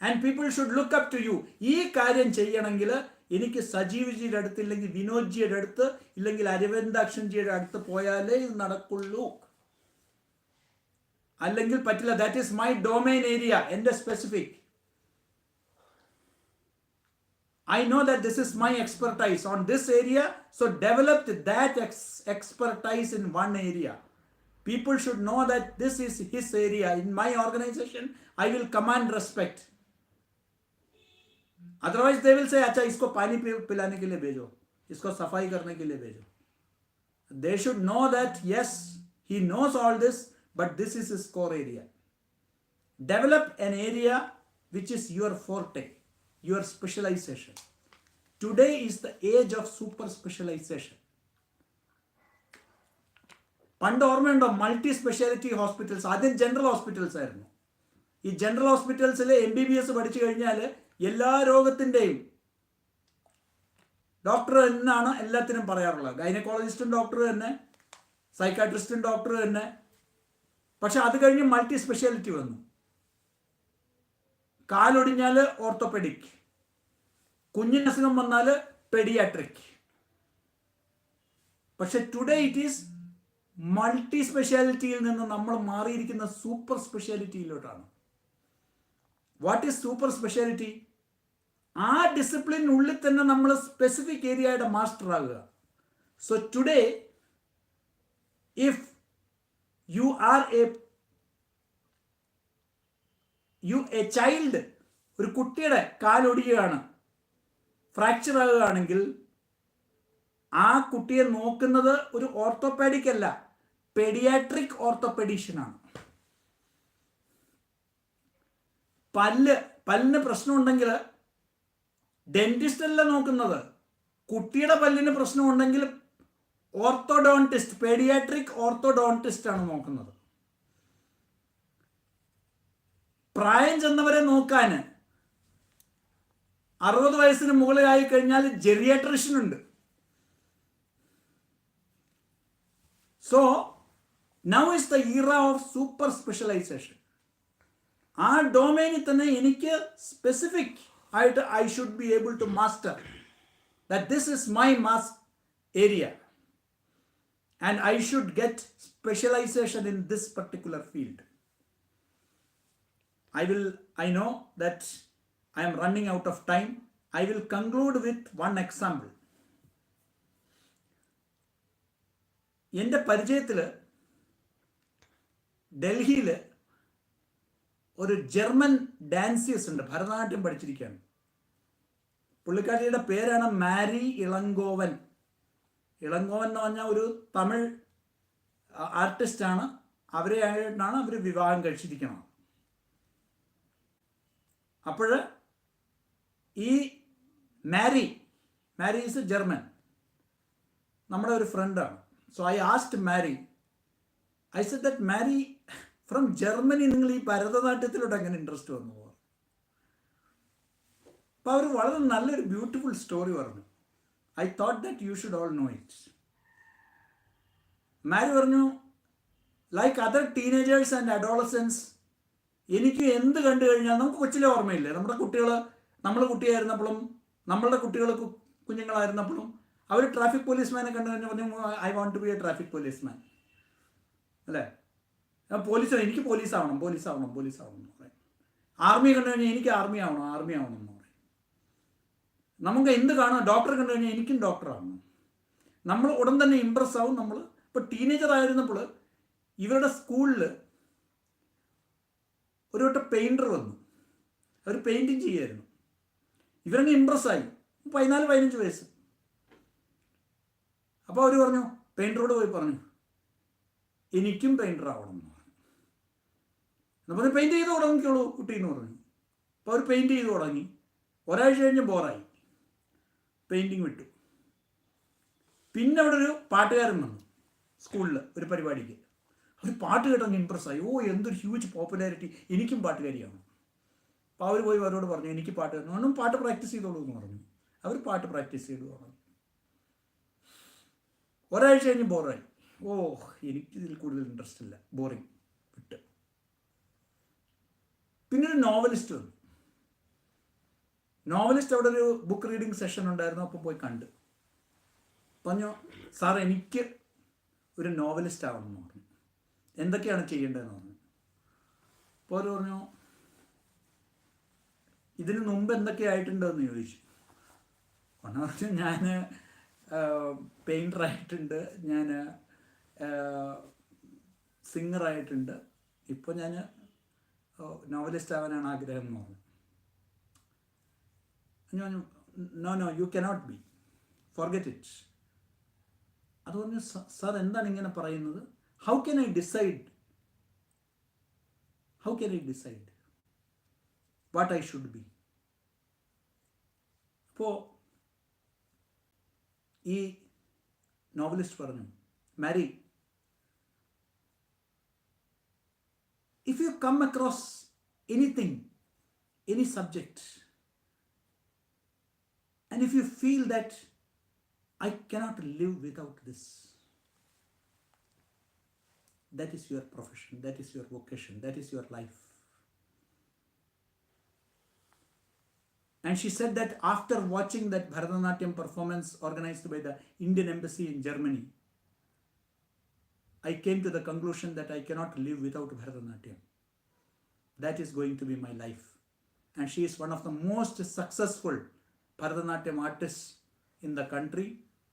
And people should look up to you. ഈ കാര്യം ചെയ്യണമെങ്കിൽ എനിക്ക് സജീവ്ജിയുടെ അടുത്ത്, ഇല്ലെങ്കിൽ വിനോദ്ജിയുടെ അടുത്ത്, ഇല്ലെങ്കിൽ അരവിന്ദാക്ഷൻജിയുടെ അടുത്ത് പോയാലേ ഇത് നടക്കുള്ളൂ. അല്ലെങ്കിൽ പറ്റില്ല. That is my domain area, എൻ്റെ specific. I know that this is my expertise on this area, so develop that expertise in one area. People should know that this is his area. In my organization, I will command respect. Otherwise, they will say, अच्छा इसको पानी पिलाने के लिए भेजो, इसको सफाई करने के लिए भेजो. They should know that yes, he knows all this, but this is his core area. Develop an area which is your forte, your specialization. Today is the age of super specialization. പണ്ട് ഓർമ്മയുണ്ടോ multi speciality hospitals? ആദ്യം general hospitals ആയിരുന്നു. ഈ general ഹോസ്പിറ്റൽസിൽ MBBS പഠിച്ചു കഴിഞ്ഞാൽ എല്ലാ രോഗത്തിൻ്റെയും doctor എന്നാണ് എല്ലാത്തിനും പറയാറുള്ളത്. ഗൈനക്കോളജിസ്റ്റും ഡോക്ടർ തന്നെ, സൈക്കാട്രിസ്റ്റും ഡോക്ടർ തന്നെ. പക്ഷെ അത് കഴിഞ്ഞ് മൾട്ടി സ്പെഷ്യാലിറ്റി വന്നു. കാലൊടിഞ്ഞാൽ ഓർത്തോപെഡിക്, കുഞ്ഞിന് അസുഖം വന്നാൽ പെഡിയാട്രിക്. പക്ഷെ ടുഡേ ഇറ്റ് ഈസ് മൾട്ടി സ്പെഷ്യാലിറ്റിയിൽ നിന്ന് നമ്മൾ മാറിയിരിക്കുന്ന സൂപ്പർ സ്പെഷ്യാലിറ്റിയിലോട്ടാണ്. What is super speciality? ആ ഡിസിപ്ലിനുള്ളിൽ തന്നെ നമ്മൾ സ്പെസിഫിക് ഏരിയയുടെ മാസ്റ്റർ ആകുക. So today if you are a child, ഒരു കുട്ടിയുടെ കാലൊടിയുകയാണ്, ഫ്രാക്ചർ ആകുകയാണെങ്കിൽ ആ കുട്ടിയെ നോക്കുന്നത് ഒരു ഓർത്തോപെഡിക് അല്ല, പെഡിയാട്രിക് ഓർത്തോപെഡീഷ്യനാണ്. പല്ലിന് പ്രശ്നമുണ്ടെങ്കിൽ ഡെന്റിസ്റ്റ് അല്ല നോക്കുന്നത്. കുട്ടിയുടെ പല്ലിന് പ്രശ്നമുണ്ടെങ്കിൽ ഓർത്തോഡോണ്ടിസ്റ്റ്, പെഡിയാട്രിക് ഓർത്തോഡോണ്ടിസ്റ്റ് ആണ് നോക്കുന്നത്. പ്രായം ചെന്നവരെ നോക്കാൻ 60 വയസ്സിന് മുകളിലായി കഴിഞ്ഞാൽ ജെറിയാട്രിഷ്യൻ ഉണ്ട്. So now is the era of super specialisation. ആ ഡൊമൈനിൽ തന്നെ എനിക്ക് സ്പെസിഫിക് ആയിട്ട് I should be able to master that this is my mass area and I should get specialisation in this particular field. I know that I am running out of time. I will conclude with one example. എൻ്റെ പരിചയത്തിൽ ഡൽഹിയിൽ ഒരു German ഡാൻസിയസ് ഉണ്ട്, ഭരതനാട്യം പഠിച്ചിരിക്കുകയാണ്. പുള്ളിക്കാരിയുടെ പേരാണ് മാരി ഇളങ്കോവൻ. ഇളങ്കോവൻ എന്ന് പറഞ്ഞാൽ ഒരു തമിഴ് ആർട്ടിസ്റ്റാണ്. അവരെയായിട്ടാണ് അവർ വിവാഹം കഴിച്ചിരിക്കുന്നത്. അപ്പോൾ ഈ മാരി ഈസ് എ ജർമ്മൻ, നമ്മുടെ ഒരു ഫ്രണ്ടാണ്. So I asked Marie, I said that Marie, from Germany നിങ്ങൾ ഈ ഭരതനാട്യത്തിലോട്ട് എങ്ങനെ ഇൻട്രസ്റ്റ് വന്നു പോകും? അപ്പോൾ അവർ വളരെ നല്ലൊരു ബ്യൂട്ടിഫുൾ സ്റ്റോറി പറഞ്ഞു. I thought that you should all know it. Mary പറഞ്ഞു, like other teenagers and adolescents, എനിക്ക് എന്ത് കണ്ടു കഴിഞ്ഞാൽ, നമുക്ക് കൊച്ചിലെ ഓർമ്മയില്ലേ, നമ്മുടെ കുട്ടികൾ, നമ്മൾ കുട്ടിയായിരുന്നപ്പോഴും നമ്മളുടെ കുട്ടികൾ കുഞ്ഞുങ്ങളായിരുന്നപ്പോഴും അവർ ട്രാഫിക് പോലീസ്മാനെ കണ്ടു കഴിഞ്ഞാൽ പറഞ്ഞു, I want to be a traffic policeman, അല്ലേ? എനിക്ക് പോലീസാവണം എന്ന് പറയും. ആർമി കണ്ടു കഴിഞ്ഞാൽ എനിക്ക് ആർമി ആവണം എന്ന് പറയും. നമുക്ക് എന്ത് കാണാം, ഡോക്ടറെ കണ്ടു കഴിഞ്ഞാൽ എനിക്കും ഡോക്ടറാവണം. നമ്മൾ ഉടൻ തന്നെ ഇമ്പ്രസ് ആവും. നമ്മൾ ഇപ്പോൾ ടീനേജർ ആയിരുന്നപ്പോൾ ഇവരുടെ സ്കൂളിൽ ഒരു വട്ടം പെയിൻറ്റർ വന്നു, അവർ പെയിൻറ്റിങ് ചെയ്യായിരുന്നു. ഇവരങ്ങ് ഇമ്പ്രസ്സായി, 14-15 വയസ്സ്. അപ്പോൾ അവർ പറഞ്ഞു, പെയിൻറ്ററോട് പോയി പറഞ്ഞു, എനിക്കും പെയിൻറ്റർ ആവണം എന്ന് പറഞ്ഞു. നമ്മൾ പെയിൻറ്റ് ചെയ്ത് തുടങ്ങിക്കോളൂ കുട്ടി എന്ന് പറഞ്ഞു. അപ്പോൾ അവർ പെയിൻറ്റ് ചെയ്ത് തുടങ്ങി. ഒരാഴ്ച കഴിഞ്ഞ് ബോറായി, പെയിൻറ്റിങ് വിട്ടു. പിന്നെ അവിടെ ഒരു പാട്ടുകാരൻ വന്നു സ്കൂളിൽ ഒരു പരിപാടിക്ക്. അവർ പാട്ട് കേട്ടങ്ങ് ഇമ്പ്രസ്സായി. ഓ, എന്തൊരു ഹ്യൂജ് പോപ്പുലാരിറ്റി, എനിക്കും പാട്ടുകാരിയാണ്. അപ്പോൾ അവർ പോയി അവരോട് പറഞ്ഞു, എനിക്ക് പാട്ട് തരണം. ഒന്നും പാട്ട് പ്രാക്ടീസ് ചെയ്തോളൂ എന്ന് പറഞ്ഞു. അവർ പാട്ട് പ്രാക്ടീസ് ചെയ്തു തുടങ്ങി. ഒരാഴ്ച കഴിഞ്ഞ് ബോറായി. ഓ, എനിക്കിതിൽ കൂടുതൽ ഇൻട്രസ്റ്റ് ഇല്ല, ബോറിങ്, വിട്ട്. പിന്നെ ഒരു നോവലിസ്റ്റ് വന്നു. നോവലിസ്റ്റ് അവിടെ ഒരു ബുക്ക് റീഡിങ് സെഷൻ ഉണ്ടായിരുന്നു. അപ്പോൾ പോയി കണ്ട് പറഞ്ഞു, സാർ എനിക്ക് ഒരു നോവലിസ്റ്റ് ആവണം എന്ന് പറഞ്ഞു. എന്തൊക്കെയാണ് ചെയ്യേണ്ടതെന്ന് പറഞ്ഞു. അപ്പോൾ അവർ പറഞ്ഞു, ഇതിന് മുമ്പ് എന്തൊക്കെയായിട്ടുണ്ടെന്ന് ചോദിച്ചു. പറഞ്ഞു, ഞാൻ പെയിൻറ്ററായിട്ടുണ്ട്, ഞാൻ സിംഗറായിട്ടുണ്ട്, ഇപ്പോൾ ഞാൻ നോവലിസ്റ്റ് ആവാനാണ് ആഗ്രഹം എന്ന് പറഞ്ഞു. No you cannot be, forget it. അത് പറഞ്ഞു, സാർ എന്താണ് ഇങ്ങനെ പറയുന്നത്? How can I decide what I should be? അപ്പോൾ ഈ നോവലിസ്റ്റ് പറഞ്ഞു, Mary, if you come across anything, any subject, and if you feel that I cannot live without this, that is your profession, that is your vocation, that is your life. And she said that after watching that Bharatanatyam performance organized by the Indian Embassy in Germany, I came to the conclusion that I cannot live without Bharatanatyam. That is going to be my life. And she is one of the most successful Bharatanatyam artists in the country,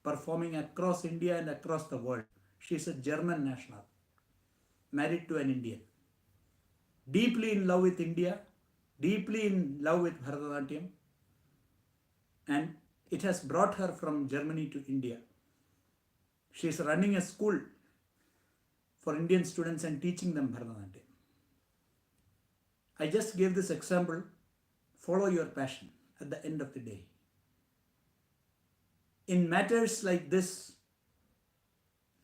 performing across India and across the world. She is a German national, married to an Indian, deeply in love with India, deeply in love with Bharatanatyam, and it has brought her from Germany to India. She is running a school for Indian students and teaching them Bharatanatyam. I just gave this example. Follow your passion at the end of the day. In matters like this,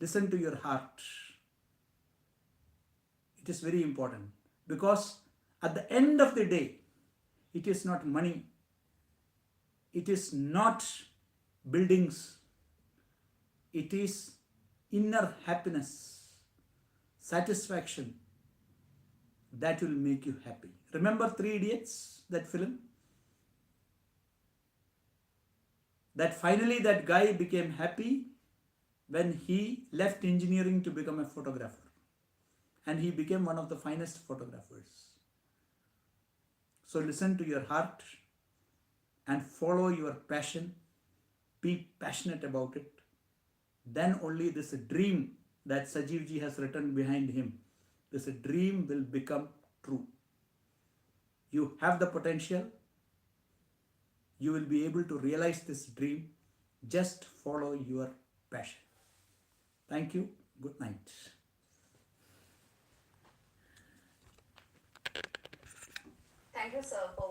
listen to your heart. It is very important, because at the end of the day, it is not money, it is not buildings, it is inner happiness, satisfaction, that will make you happy. Remember Three Idiots, that film? That finally that guy became happy when he left engineering to become a photographer. And he became one of the finest photographers. So listen to your heart and follow your passion. Be passionate about it. Then only this dream that Sajeev ji has written behind him, this dream will become true. You have the potential. You will be able to realize this dream. Just follow your passion. Thank you. Good night. Thank you, sir, for